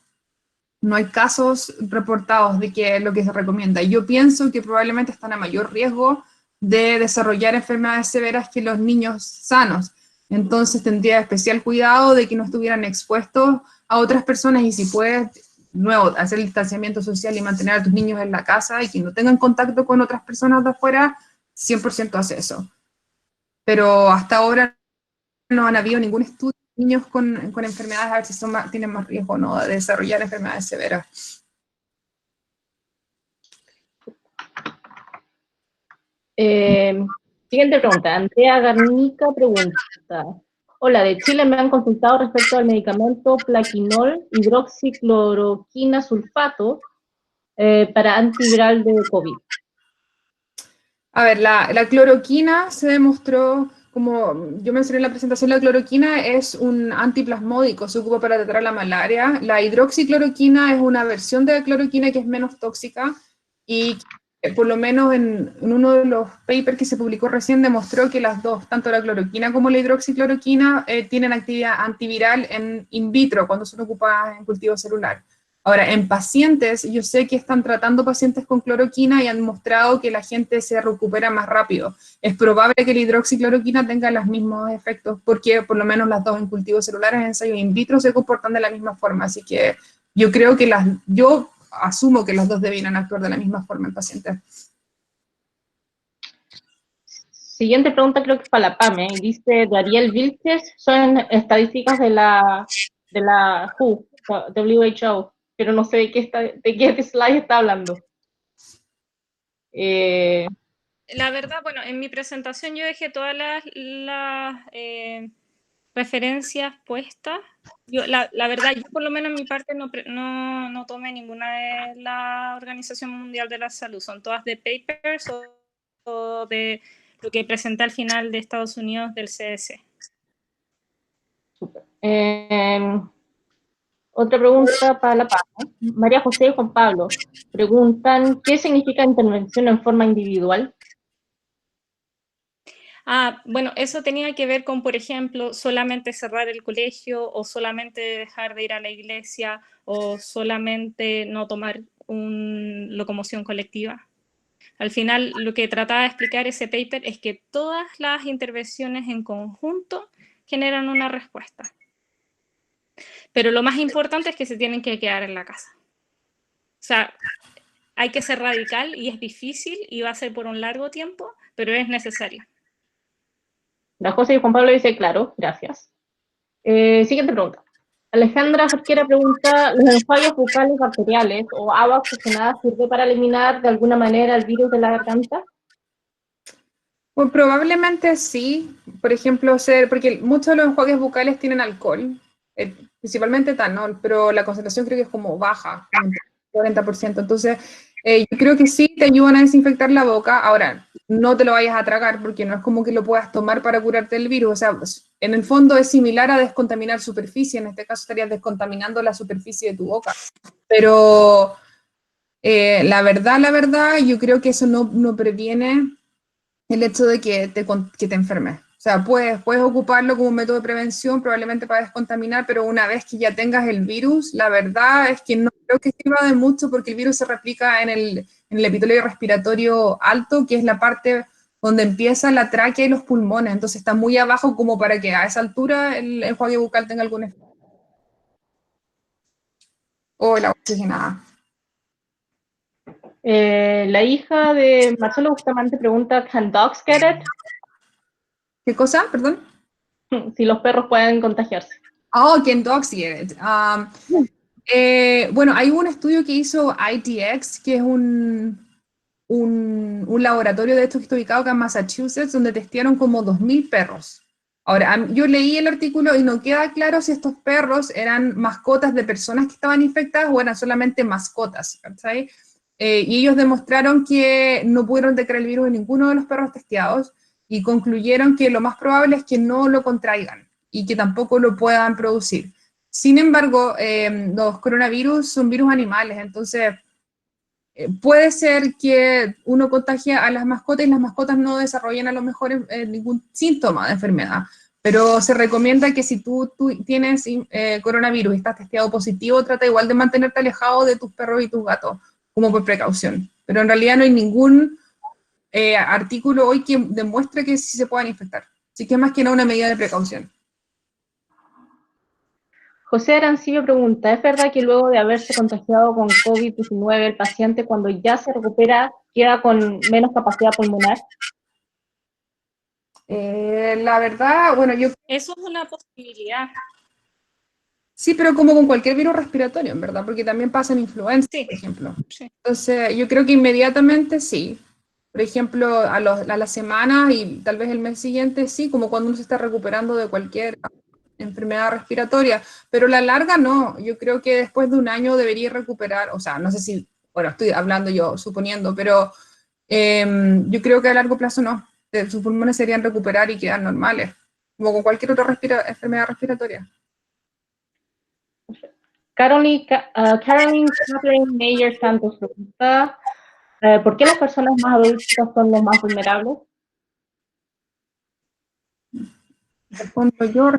casos reportados de que es lo que se recomienda. Yo pienso que probablemente están a mayor riesgo de desarrollar enfermedades severas que los niños sanos. Entonces tendría especial cuidado de que no estuvieran expuestos a otras personas y si puedes, nuevo, hacer el distanciamiento social y mantener a tus niños en la casa y que no tengan contacto con otras personas de afuera, 100% hace eso. Pero hasta ahora no han habido ningún estudio de niños con enfermedades, a ver si tienen más riesgo o no de desarrollar enfermedades severas. Siguiente pregunta. Andrea Garnica pregunta. Hola, de Chile me han consultado respecto al medicamento Plaquenil hidroxicloroquina sulfato para antiviral de COVID. A ver, la cloroquina se demostró, como yo mencioné en la presentación, la cloroquina es un antiplasmódico, se ocupa para tratar la malaria. La hidroxicloroquina es una versión de la cloroquina que es menos tóxica y por lo menos en uno de los papers que se publicó recién demostró que las dos, tanto la cloroquina como la hidroxicloroquina, tienen actividad antiviral en in vitro cuando son ocupadas en cultivo celular. Ahora, en pacientes, yo sé que están tratando pacientes con cloroquina y han mostrado que la gente se recupera más rápido. Es probable que la hidroxicloroquina tenga los mismos efectos, porque por lo menos las dos en cultivos celulares, en ensayos in vitro, se comportan de la misma forma. Así que yo creo que yo asumo que las dos debieran actuar de la misma forma en pacientes. Siguiente pregunta creo que es para la PAME. Dice Dariel Vilches, son estadísticas de la WHO, pero no sé de qué slide está hablando. La verdad, bueno, en mi presentación yo dejé todas las referencias puestas. La verdad, yo por lo menos en mi parte no tomé ninguna de la Organización Mundial de la Salud. Son todas de papers o de lo que presenté al final de Estados Unidos del CDC. Super. Otra pregunta para la PAME. María José y Juan Pablo preguntan, ¿qué significa intervención en forma individual? Bueno, eso tenía que ver con, por ejemplo, solamente cerrar el colegio o solamente dejar de ir a la iglesia o solamente no tomar una locomoción colectiva. Al final, lo que trataba de explicar ese paper es que todas las intervenciones en conjunto generan una respuesta. Pero lo más importante es que se tienen que quedar en la casa. O sea, hay que ser radical y es difícil y va a ser por un largo tiempo, pero es necesario. La José y Juan Pablo dice, claro, gracias. Siguiente pregunta. Alejandra Jorquera pregunta, ¿los enjuagues bucales bacteriales o agua oxigenada sirve para eliminar de alguna manera el virus de la garganta? Pues probablemente sí. Por ejemplo, porque muchos de los enjuagues bucales tienen alcohol, principalmente etanol, pero la concentración creo que es como baja, como 40%. Entonces, yo creo que sí te ayudan a desinfectar la boca. Ahora, no te lo vayas a tragar porque no es como que lo puedas tomar para curarte el virus. O sea, en el fondo es similar a descontaminar superficie. En este caso estarías descontaminando la superficie de tu boca. Pero la verdad, yo creo que eso no previene el hecho de que te enfermes. O sea, puedes ocuparlo como método de prevención, probablemente para descontaminar, pero una vez que ya tengas el virus, la verdad es que no creo que sirva de mucho porque el virus se replica en el epitelio respiratorio alto, que es la parte donde empieza la tráquea y los pulmones. Entonces está muy abajo como para que a esa altura el enjuague bucal tenga algún efecto. O la oxigenada. La hija de Marcelo Bustamante pregunta, ¿can dogs get it? ¿Qué cosa? Perdón. Si los perros pueden contagiarse. Oh, can dogs get it? Bueno, hay un estudio que hizo ITX, que es un laboratorio de esto que está ubicado acá en Massachusetts, donde testearon como 2.000 perros. Ahora, yo leí el artículo y no queda claro si estos perros eran mascotas de personas que estaban infectadas o eran solamente mascotas, ¿sabes? Y ellos demostraron que no pudieron detectar el virus en ninguno de los perros testeados y concluyeron que lo más probable es que no lo contraigan y que tampoco lo puedan producir. Sin embargo, los coronavirus son virus animales, entonces puede ser que uno contagie a las mascotas y las mascotas no desarrollen a lo mejor ningún síntoma de enfermedad, pero se recomienda que si tú tienes coronavirus y estás testeado positivo, trata igual de mantenerte alejado de tus perros y tus gatos, como por precaución. Pero en realidad no hay ningún artículo hoy que demuestre que sí se puedan infectar. Así que es más que nada una medida de precaución. José Arancillo pregunta, ¿es verdad que luego de haberse contagiado con COVID-19 el paciente cuando ya se recupera queda con menos capacidad pulmonar? La verdad, bueno, Eso es una posibilidad. Sí, pero como con cualquier virus respiratorio, en verdad, porque también pasa en influenza, Sí. por ejemplo. Sí. Entonces, yo creo que inmediatamente sí. Por ejemplo, a la semana y tal vez el mes siguiente sí, como cuando uno se está recuperando de cualquier enfermedad respiratoria. Pero a la larga no. Yo creo que después de un año debería recuperar, o sea, no sé si, bueno, estoy hablando yo, suponiendo, pero yo creo que a largo plazo no. Sus pulmones serían recuperar y quedar normales, como con cualquier otra enfermedad respiratoria. Caroline Catherine Mayer Santos pregunta, ¿por qué las personas más adultas son los más vulnerables?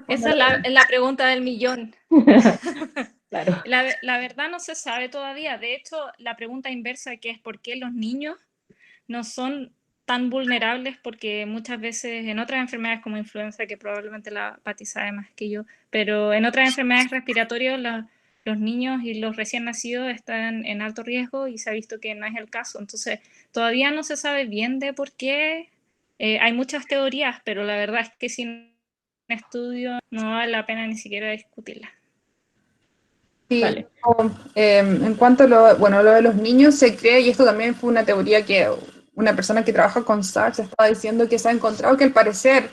Esa es la pregunta del millón. Claro. La verdad no se sabe todavía. De hecho, la pregunta inversa, que es ¿por qué los niños no son tan vulnerables? Porque muchas veces en otras enfermedades como influenza, que probablemente la Pati sabe más que yo, pero en otras enfermedades respiratorias los niños y los recién nacidos están en alto riesgo y se ha visto que no es el caso. Entonces, todavía no se sabe bien de por qué. Hay muchas teorías, pero la verdad es que sin estudio no vale la pena ni siquiera discutirla. Sí, Vale. en cuanto a lo de los niños, se cree, y esto también fue una teoría que una persona que trabaja con SARS estaba diciendo que se ha encontrado que al parecer,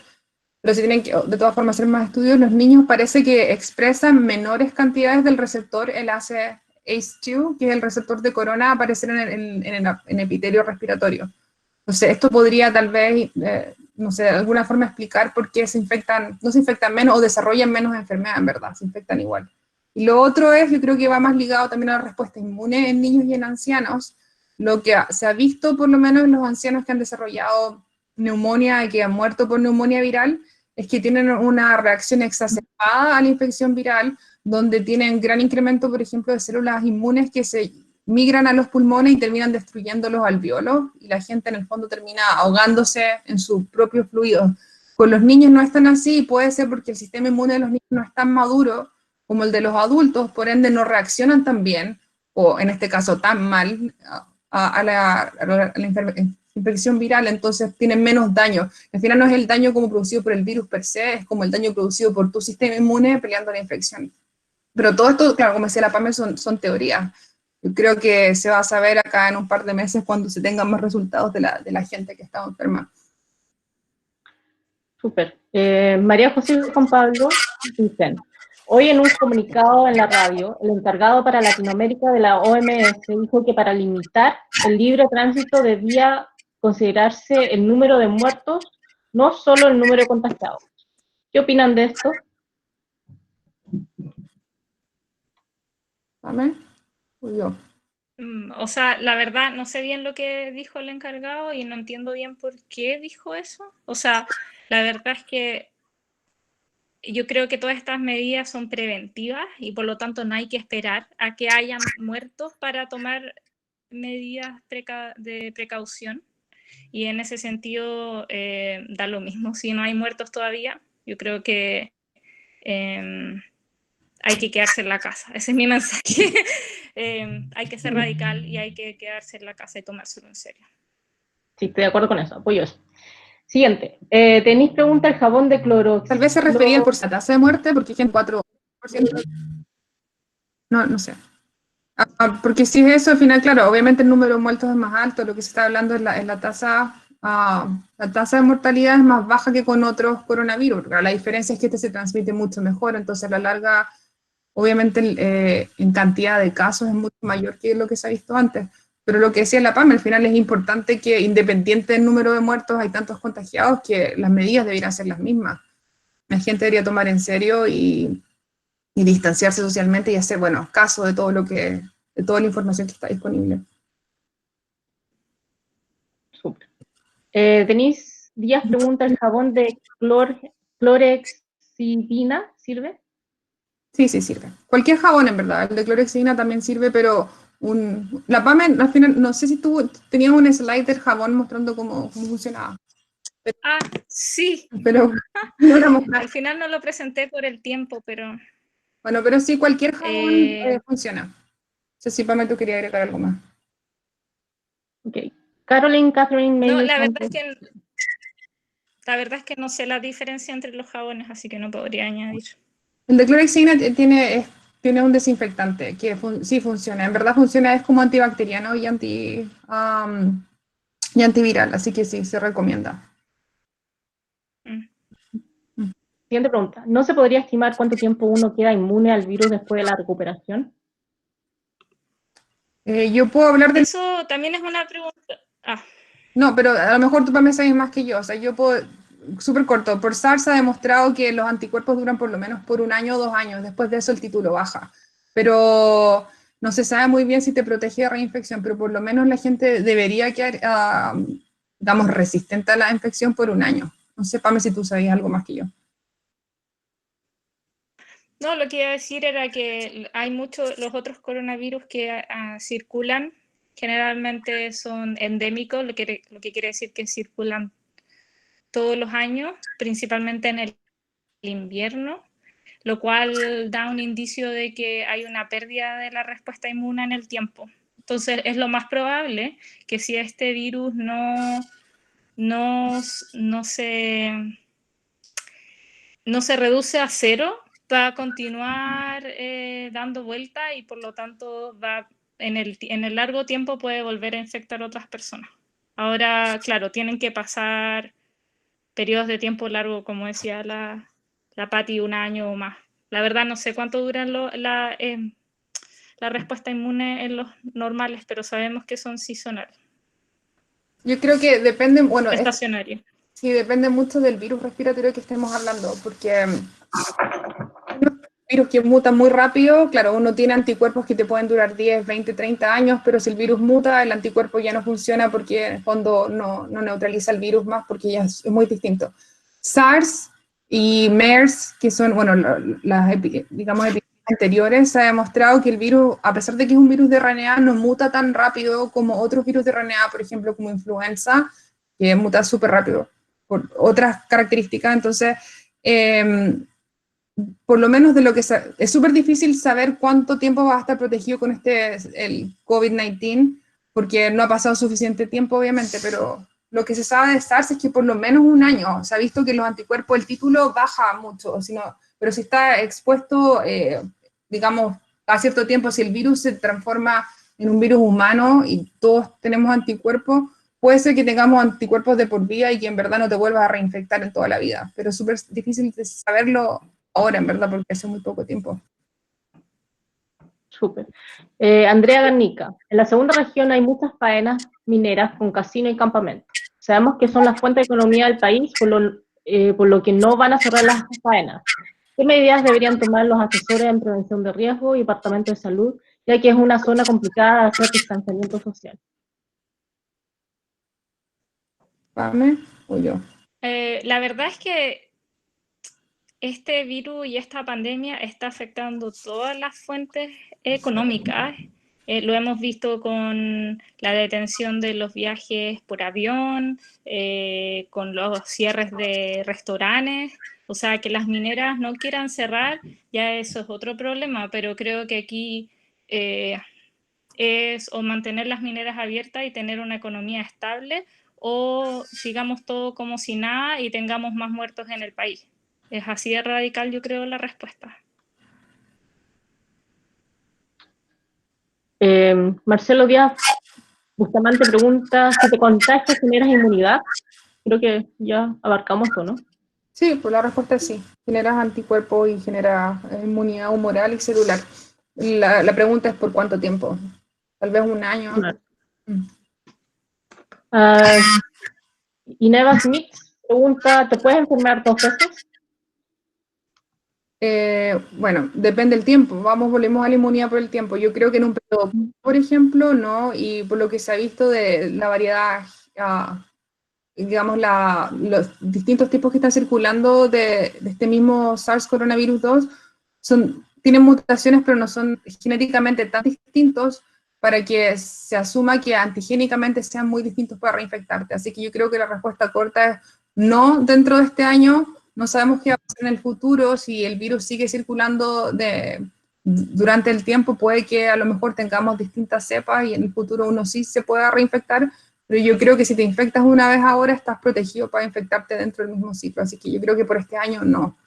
pero se tienen que de todas formas hacer más estudios, los niños parece que expresan menores cantidades del receptor, el ACE2, que es el receptor de corona, aparecer en epitelio respiratorio. Entonces, esto podría tal vez, no sé, de alguna forma explicar por qué no se infectan menos o desarrollan menos enfermedad, en verdad, se infectan igual. Y lo otro es, yo creo que va más ligado también a la respuesta inmune en niños y en ancianos. Lo que se ha visto, por lo menos en los ancianos que han desarrollado neumonía y que han muerto por neumonía viral, es que tienen una reacción exacerbada a la infección viral, donde tienen gran incremento, por ejemplo, de células inmunes que se migran a los pulmones y terminan destruyendo los alvéolos, y la gente en el fondo termina ahogándose en sus propios fluidos. Con los niños no es tan así, puede ser porque el sistema inmune de los niños no es tan maduro como el de los adultos, por ende no reaccionan tan bien, o en este caso tan mal, a la infección viral, entonces tienen menos daño. Al final no es el daño como producido por el virus per se, es como el daño producido por tu sistema inmune peleando la infección. Pero todo esto, claro, como decía la Pamela, son teorías. Yo creo que se va a saber acá en un par de meses cuando se tengan más resultados de la gente que está enferma. Súper. María José y Juan Pablo dicen, hoy en un comunicado en la radio, el encargado para Latinoamérica de la OMS dijo que para limitar el libre tránsito debía considerarse el número de muertos, no solo el número de contagiados. ¿Qué opinan de esto? ¿Amén? Yo. O sea, la verdad, no sé bien lo que dijo el encargado y no entiendo bien por qué dijo eso. O sea, la verdad es que yo creo que todas estas medidas son preventivas y por lo tanto no hay que esperar a que hayan muertos para tomar medidas de precaución. Y en ese sentido da lo mismo si no hay muertos todavía. Yo creo que hay que quedarse en la casa. Ese es mi mensaje. Hay que ser radical y hay que quedarse en la casa y tomárselo en serio. Sí, estoy de acuerdo con eso, apoyo eso. Siguiente. ¿Tenéis pregunta el jabón de clorox? Tal vez se refería por la tasa de muerte, porque hay 4%. No sé. Porque si es eso, al final, claro, obviamente el número de muertos es más alto, lo que se está hablando es la tasa de mortalidad es más baja que con otros coronavirus. La diferencia es que este se transmite mucho mejor, entonces a la larga, obviamente en cantidad de casos es mucho mayor que lo que se ha visto antes. Pero lo que decía la PAM, al final es importante que independiente del número de muertos, hay tantos contagiados que las medidas deberían ser las mismas. La gente debería tomar en serio y distanciarse socialmente y hacer, bueno, caso de todo de toda la información que está disponible. Súper. Tenéis 10 preguntas, ¿el jabón de clorexidina sirve? Sí, sirve. Cualquier jabón, en verdad. El de clorexidina también sirve, pero la PAME, al final, no sé si tú tenías un slide del jabón mostrando cómo funcionaba. Sí. Pero no la mostraste. Al final no lo presenté por el tiempo, pero... Bueno, pero sí, cualquier jabón funciona. No sé si PAME tú querías agregar algo más. Ok. Catherine May. No, la verdad es que no sé la diferencia entre los jabones, así que no podría añadir. El de clorexidina tiene un desinfectante que sí funciona. En verdad funciona, es como antibacteriano y antiviral, así que sí, se recomienda. Siguiente pregunta. ¿No se podría estimar cuánto tiempo uno queda inmune al virus después de la recuperación? Yo puedo hablar de... Eso también es una pregunta. No, pero a lo mejor tú me sabes más que yo. O sea, yo puedo... Súper corto. Por SARS se ha demostrado que los anticuerpos duran por lo menos por 1 año o 2 años. Después de eso el título baja. Pero no se sabe muy bien si te protege de reinfección, pero por lo menos la gente debería quedar, digamos, resistente a la infección por 1 año. No sé, Pame, si tú sabías algo más que yo. No, lo que iba a decir era que hay los otros coronavirus que circulan, generalmente son endémicos, lo que quiere decir que circulan todos los años, principalmente en el invierno, lo cual da un indicio de que hay una pérdida de la respuesta inmune en el tiempo. Entonces, es lo más probable que si este virus no se reduce a cero, va a continuar dando vuelta y por lo tanto en el largo tiempo puede volver a infectar a otras personas. Ahora, claro, tienen que pasar periodos de tiempo largo, como decía la Patti, 1 año o más. La verdad no sé cuánto dura la respuesta inmune en los normales, pero sabemos que son seasonales. Yo creo que depende, bueno, estacionario. Sí, depende mucho del virus respiratorio que estemos hablando, porque hay virus que mutan muy rápido, claro, uno tiene anticuerpos que te pueden durar 10, 20, 30 años, pero si el virus muta, el anticuerpo ya no funciona porque en el fondo no neutraliza el virus más porque ya es muy distinto. SARS y MERS, que son, bueno, digamos, anteriores se ha demostrado que el virus, a pesar de que es un virus de RNA, no muta tan rápido como otros virus de RNA, por ejemplo, como influenza, que muta súper rápido por otras características. Entonces, por lo menos de lo que es súper difícil saber cuánto tiempo va a estar protegido con el COVID-19, porque no ha pasado suficiente tiempo, obviamente, pero lo que se sabe de SARS es que por lo menos un año. Se ha visto que los anticuerpos, el título baja mucho, pero si está expuesto, digamos, a cierto tiempo, si el virus se transforma en un virus humano y todos tenemos anticuerpos, puede ser que tengamos anticuerpos de por vida y que en verdad no te vuelvas a reinfectar en toda la vida, pero es súper difícil de saberlo ahora, en verdad, porque hace muy poco tiempo. Súper. Andrea Garnica, en la segunda región hay muchas faenas mineras con casino y campamento. Sabemos que son la fuente de economía del país, por lo que no van a cerrar las faenas. ¿Qué medidas deberían tomar los asesores en prevención de riesgo y departamento de salud, ya que es una zona complicada de hacer distanciamiento social? ¿Pame o yo? La verdad es que este virus y esta pandemia está afectando todas las fuentes económicas. Lo hemos visto con la detención de los viajes por avión, con los cierres de restaurantes. O sea, que las mineras no quieran cerrar, ya eso es otro problema, pero creo que aquí es o mantener las mineras abiertas y tener una economía estable, o sigamos todo como si nada y tengamos más muertos en el país. Es así de radical, yo creo, la respuesta. Marcelo Díaz Bustamante pregunta, si te contagias generas inmunidad. Creo que ya abarcamos esto, ¿no? Sí, pues la respuesta es sí. Generas anticuerpos y genera inmunidad humoral y celular. La pregunta es por cuánto tiempo. Tal vez un año. Claro. Ineva Smith pregunta, ¿te puedes enfermar 2 veces? Bueno, depende del tiempo. Volvemos a la inmunidad por el tiempo. Yo creo que en un periodo, por ejemplo, no, y por lo que se ha visto de la variedad, digamos, los distintos tipos que están circulando de este mismo SARS coronavirus 2, tienen mutaciones, pero no son genéticamente tan distintos para que se asuma que antigénicamente sean muy distintos para reinfectarte. Así que yo creo que la respuesta corta es no dentro de este año. No sabemos qué va a pasar en el futuro. Si el virus sigue circulando durante el tiempo, puede que a lo mejor tengamos distintas cepas y en el futuro uno sí se pueda reinfectar, pero yo creo que si te infectas una vez ahora, estás protegido para infectarte dentro del mismo ciclo. Así que yo creo que por este año no.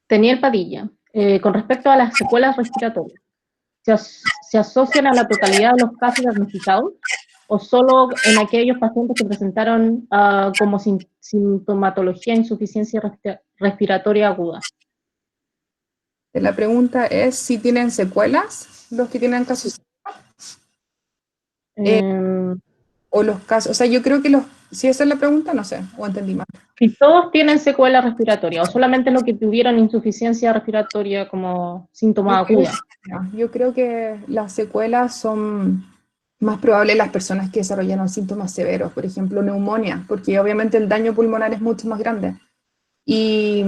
Daniel Padilla, con respecto a las secuelas respiratorias, ¿se asocian a la totalidad de los casos diagnosticados o solo en aquellos pacientes que presentaron como sintomatología de insuficiencia respiratoria aguda? La pregunta es si tienen secuelas los que tienen casos o los casos, o sea, yo creo que si esa es la pregunta, no sé, o entendí mal. Si todos tienen secuela respiratoria o solamente los que tuvieron insuficiencia respiratoria como síntoma aguda. Yo creo que las secuelas son más probables las personas que desarrollaron síntomas severos, por ejemplo, neumonía, porque obviamente el daño pulmonar es mucho más grande. Y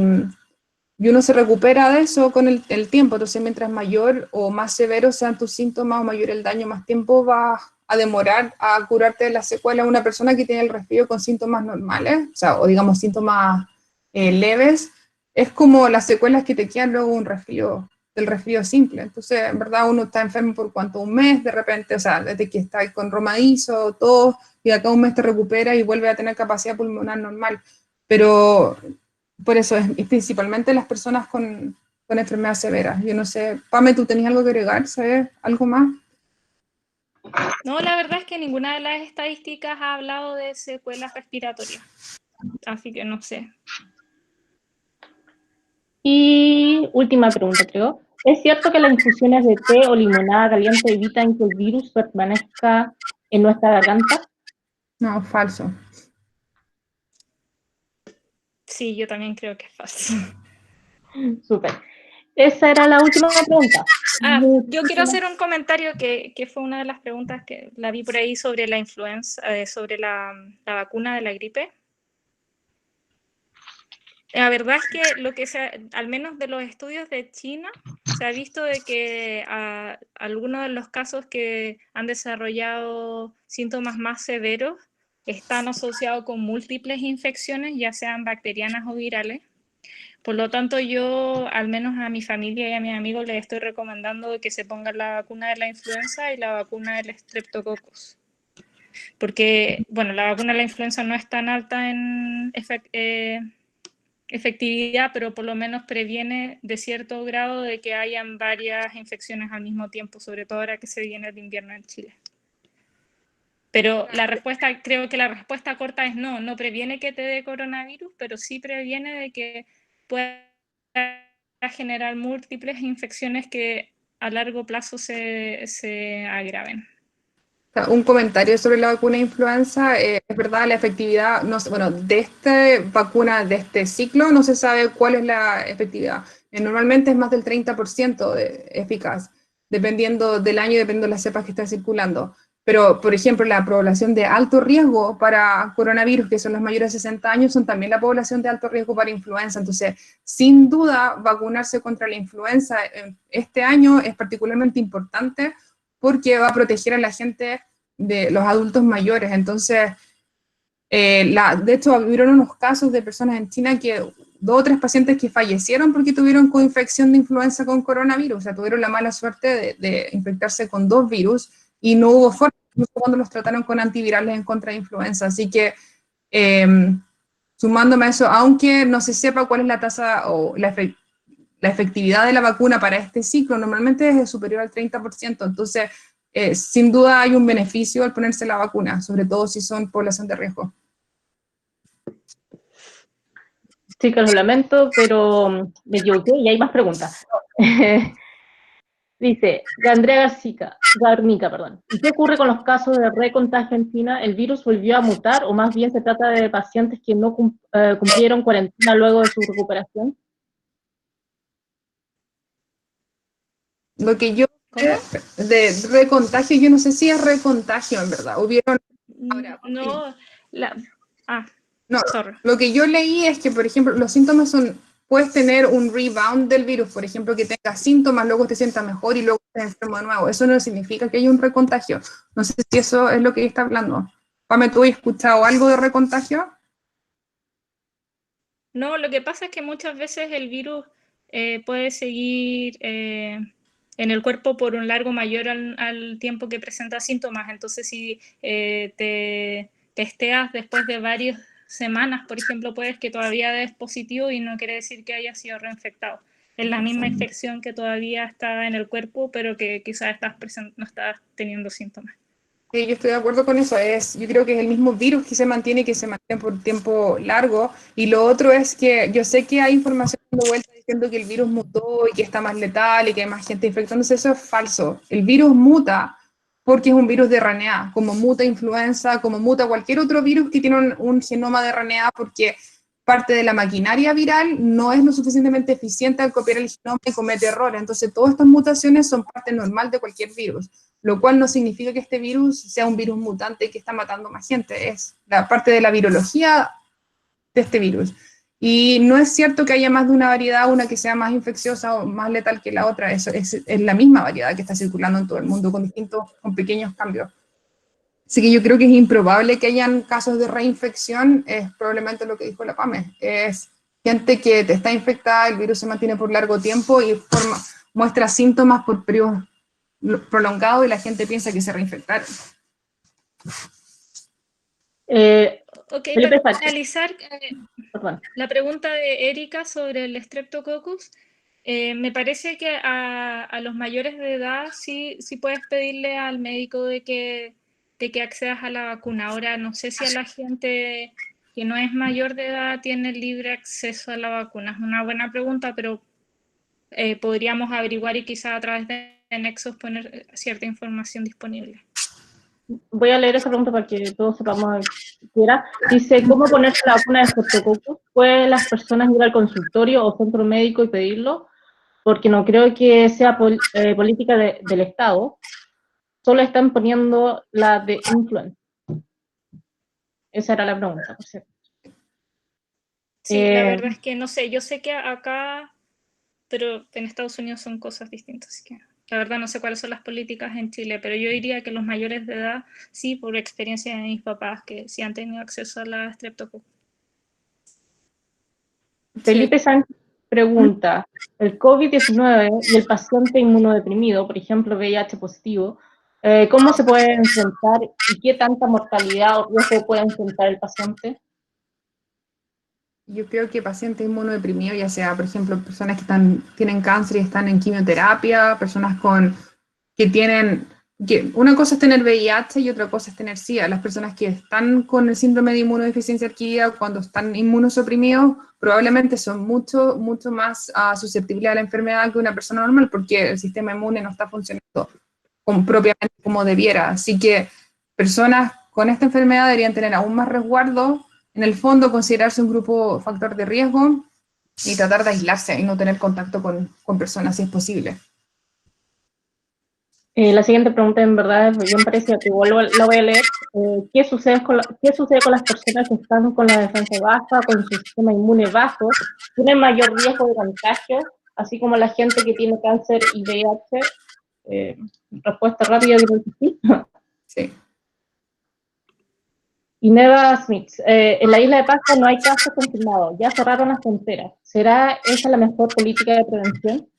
uno se recupera de eso con el tiempo, entonces mientras mayor o más severos sean tus síntomas o mayor el daño, más tiempo va a demorar a curarte de la secuela. Una persona que tiene el resfrío con síntomas normales, o digamos síntomas leves, es como las secuelas que te quedan luego del resfrío simple. Entonces, en verdad, uno está enfermo por cuánto, un mes de repente, o sea, desde que está con romadizo, todo, y acá un mes te recupera y vuelve a tener capacidad pulmonar normal. Pero por eso es principalmente las personas con enfermedades severas. Yo no sé, Pame, ¿tú tenías algo que agregar? ¿Sabes algo más? No, la verdad es que ninguna de las estadísticas ha hablado de secuelas respiratorias, así que no sé. Y última pregunta, creo. ¿Es cierto que las infusiones de té o limonada caliente evitan que el virus permanezca en nuestra garganta? No, falso. Sí, yo también creo que es falso. Súper. Esa era la última pregunta. Yo quiero hacer un comentario que fue una de las preguntas que la vi por ahí sobre la influenza, sobre la vacuna de la gripe. La verdad es que al menos de los estudios de China, se ha visto de que algunos de los casos que han desarrollado síntomas más severos están asociados con múltiples infecciones, ya sean bacterianas o virales. Por lo tanto, yo, al menos a mi familia y a mis amigos, les estoy recomendando que se pongan la vacuna de la influenza y la vacuna del Streptococcus. Porque, bueno, la vacuna de la influenza no es tan alta en efectividad, pero por lo menos previene de cierto grado de que hayan varias infecciones al mismo tiempo, sobre todo ahora que se viene el invierno en Chile. Pero creo que la respuesta corta es no, no previene que te dé coronavirus, pero sí previene de que pueda generar múltiples infecciones que a largo plazo se agraven. Un comentario sobre la vacuna de influenza. Es verdad, la efectividad, no sé, bueno, de esta vacuna, de este ciclo, no se sabe cuál es la efectividad. Normalmente es más del 30% eficaz, dependiendo del año y dependiendo de las cepas que están circulando. Pero, por ejemplo, la población de alto riesgo para coronavirus, que son los mayores de 60 años, son también la población de alto riesgo para influenza. Entonces, sin duda, vacunarse contra la influenza este año es particularmente importante porque va a proteger a la gente de los adultos mayores. Entonces, de hecho, hubieron unos casos de personas en China que 2 o 3 pacientes que fallecieron porque tuvieron coinfección de influenza con coronavirus, o sea, tuvieron la mala suerte de infectarse con 2 virus y no hubo forma, incluso cuando los trataron con antivirales en contra de influenza. Así que, sumándome a eso, aunque no se sepa cuál es la tasa o la efectividad de la vacuna para este ciclo, normalmente es superior al 30%. Entonces, sin duda hay un beneficio al ponerse la vacuna, sobre todo si son población de riesgo. Chicas, lo lamento, pero me equivoqué y hay más preguntas. Dice, de Andrea Garnica, perdón. ¿Y qué ocurre con los casos de recontagio en China? ¿El virus volvió a mutar o más bien se trata de pacientes que no cumplieron cuarentena luego de su recuperación? Lo que yo de recontagio, yo no sé si es recontagio en verdad. Hubieron. No, no, lo que yo leí es que, por ejemplo, los síntomas son, puedes tener un rebound del virus, por ejemplo, que tengas síntomas, luego te sientas mejor y luego estés enfermo de nuevo. Eso no significa que haya un recontagio. No sé si eso es lo que está hablando. Pame, ¿tú has escuchado algo de recontagio? No, lo que pasa es que muchas veces el virus puede seguir en el cuerpo por un largo mayor al tiempo que presenta síntomas. Entonces, si te testeas después de varias semanas, por ejemplo, puedes que todavía des positivo y no quiere decir que haya sido reinfectado. Es la misma infección que todavía está en el cuerpo, pero que quizás no estás teniendo síntomas. Sí, yo estoy de acuerdo con eso. Yo creo que es el mismo virus que se mantiene por tiempo largo. Y lo otro es que yo sé que hay información dando vuelta diciendo que el virus mutó y que está más letal y que hay más gente infectándose. Eso es falso. El virus muta porque es un virus de RNA, como muta influenza, como muta cualquier otro virus que tiene un genoma de RNA, porque parte de la maquinaria viral no es lo suficientemente eficiente al copiar el genoma y comete errores. Entonces, todas estas mutaciones son parte normal de cualquier virus, lo cual no significa que este virus sea un virus mutante que está matando más gente. Es la parte de la virología de este virus. Y no es cierto que haya más de una variedad, una que sea más infecciosa o más letal que la otra. Es la misma variedad que está circulando en todo el mundo con pequeños cambios. Así que yo creo que es improbable que hayan casos de reinfección, es probablemente lo que dijo la PAME. Es gente que te está infectada, el virus se mantiene por largo tiempo y muestra síntomas por periodos prolongados y la gente piensa que se reinfectaron. Ok, para finalizar, la pregunta de Erika sobre el Streptococcus, me parece que a los mayores de edad sí puedes pedirle al médico de que accedas a la vacuna. Ahora, no sé si a la gente que no es mayor de edad tiene libre acceso a la vacuna. Es una buena pregunta, pero podríamos averiguar y quizá a través de Nexos poner cierta información disponible. Voy a leer esa pregunta para que todos sepamos qué era. Dice, ¿cómo ponerse la vacuna de Streptococcus? ¿Pueden las personas ir al consultorio o centro médico y pedirlo? Porque no creo que sea política del Estado. Solo están poniendo la de influenza. Esa era la pregunta, por cierto. Sí, la verdad es que no sé, yo sé que acá, pero en Estados Unidos son cosas distintas, así que la verdad no sé cuáles son las políticas en Chile, pero yo diría que los mayores de edad, sí, por experiencia de mis papás, que sí han tenido acceso a la streptococcus. Felipe Sánchez pregunta, el COVID-19 y el paciente inmunodeprimido, por ejemplo, VIH positivo, ¿cómo se puede enfrentar y qué tanta mortalidad o riesgo puede enfrentar el paciente? Yo creo que pacientes inmunodeprimidos, ya sea, por ejemplo, personas que tienen cáncer y están en quimioterapia, personas que una cosa es tener VIH y otra cosa es tener SIDA. Las personas que están con el síndrome de inmunodeficiencia adquirida cuando están inmunosuprimidos probablemente son mucho más susceptibles a la enfermedad que una persona normal porque el sistema inmune no está funcionando propiamente como debiera. Así que personas con esta enfermedad deberían tener aún más resguardo, en el fondo considerarse un grupo factor de riesgo y tratar de aislarse y no tener contacto con personas si es posible. La siguiente pregunta en verdad es bien parecida, que igual la voy a leer. ¿Qué sucede con las personas que están con la defensa baja, con su sistema inmune bajo? ¿Tienen mayor riesgo de contagio? Así como la gente que tiene cáncer y VIH. Respuesta rápida, creo que sí. Sí. Y Neva Smith, en la isla de Pascua no hay casos confirmados, ya cerraron las fronteras. ¿Será esa la mejor política de prevención?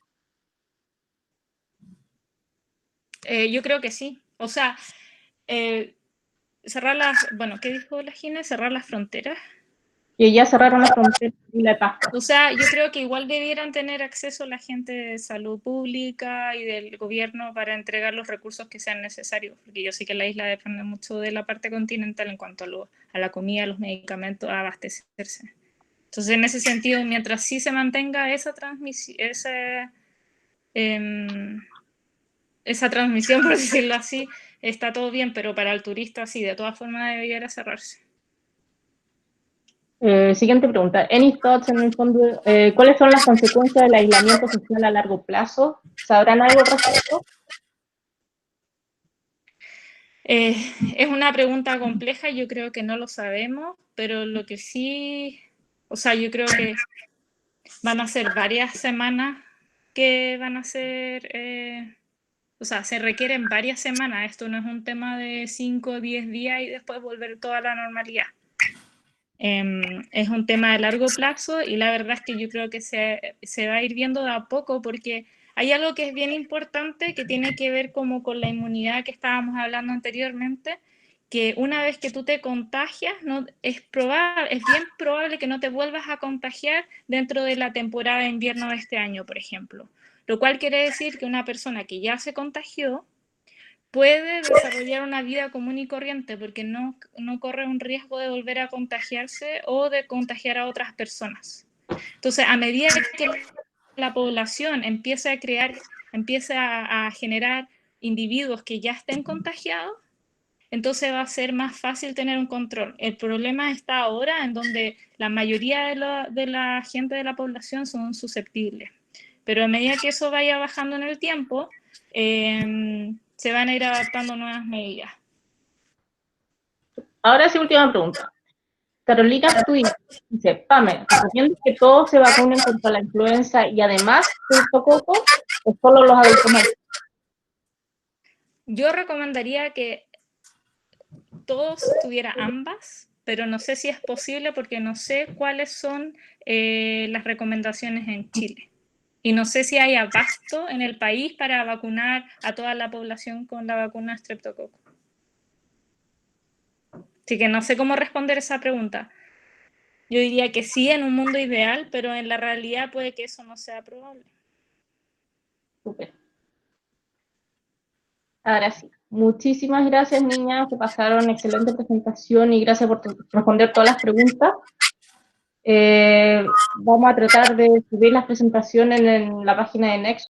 Yo creo que sí. O sea, bueno, ¿qué dijo la Gina? Cerrar las fronteras. Que ya cerraron las fronteras en la isla de Pascua. O sea, yo creo que igual debieran tener acceso la gente de salud pública y del gobierno para entregar los recursos que sean necesarios, porque yo sé que la isla depende mucho de la parte continental en cuanto a la comida, los medicamentos, a abastecerse. Entonces, en ese sentido, mientras sí se mantenga esa transmisión, por decirlo así, está todo bien, pero para el turista sí, de todas formas debería cerrarse. Siguiente pregunta. Any thoughts en el fondo? ¿Cuáles son las consecuencias del aislamiento social a largo plazo? ¿Sabrán algo al respecto? Es una pregunta compleja, yo creo que no lo sabemos, pero lo que sí, o sea, yo creo que van a ser varias semanas que van a ser, o sea, se requieren varias semanas, esto no es un tema de 5 o 10 días y después volver toda la normalidad. Es un tema de largo plazo y la verdad es que yo creo que se va a ir viendo de a poco porque hay algo que es bien importante que tiene que ver como con la inmunidad que estábamos hablando anteriormente, que una vez que tú te contagias, es bien probable que no te vuelvas a contagiar dentro de la temporada de invierno de este año, por ejemplo. Lo cual quiere decir que una persona que ya se contagió puede desarrollar una vida común y corriente porque no corre un riesgo de volver a contagiarse o de contagiar a otras personas. Entonces, a medida que la población empiece a generar individuos que ya estén contagiados, entonces va a ser más fácil tener un control. El problema está ahora en donde la mayoría de la gente de la población son susceptibles. Pero a medida que eso vaya bajando en el tiempo, se van a ir adaptando nuevas medidas. Ahora sí, última pregunta. Carolina Twin dice, Pame, ¿recomiendas que todos se vacunen contra la influenza y además streptococcus o solo los adultos mayores? Yo recomendaría que todos tuvieran ambas, pero no sé si es posible porque no sé cuáles son las recomendaciones en Chile. Y no sé si hay abasto en el país para vacunar a toda la población con la vacuna streptococcus. Así que no sé cómo responder esa pregunta. Yo diría que sí en un mundo ideal, pero en la realidad puede que eso no sea probable. Súper. Ahora sí. Muchísimas gracias, niñas, que pasaron excelente presentación y gracias por responder todas las preguntas. Vamos a tratar de subir las presentaciones en la página de Next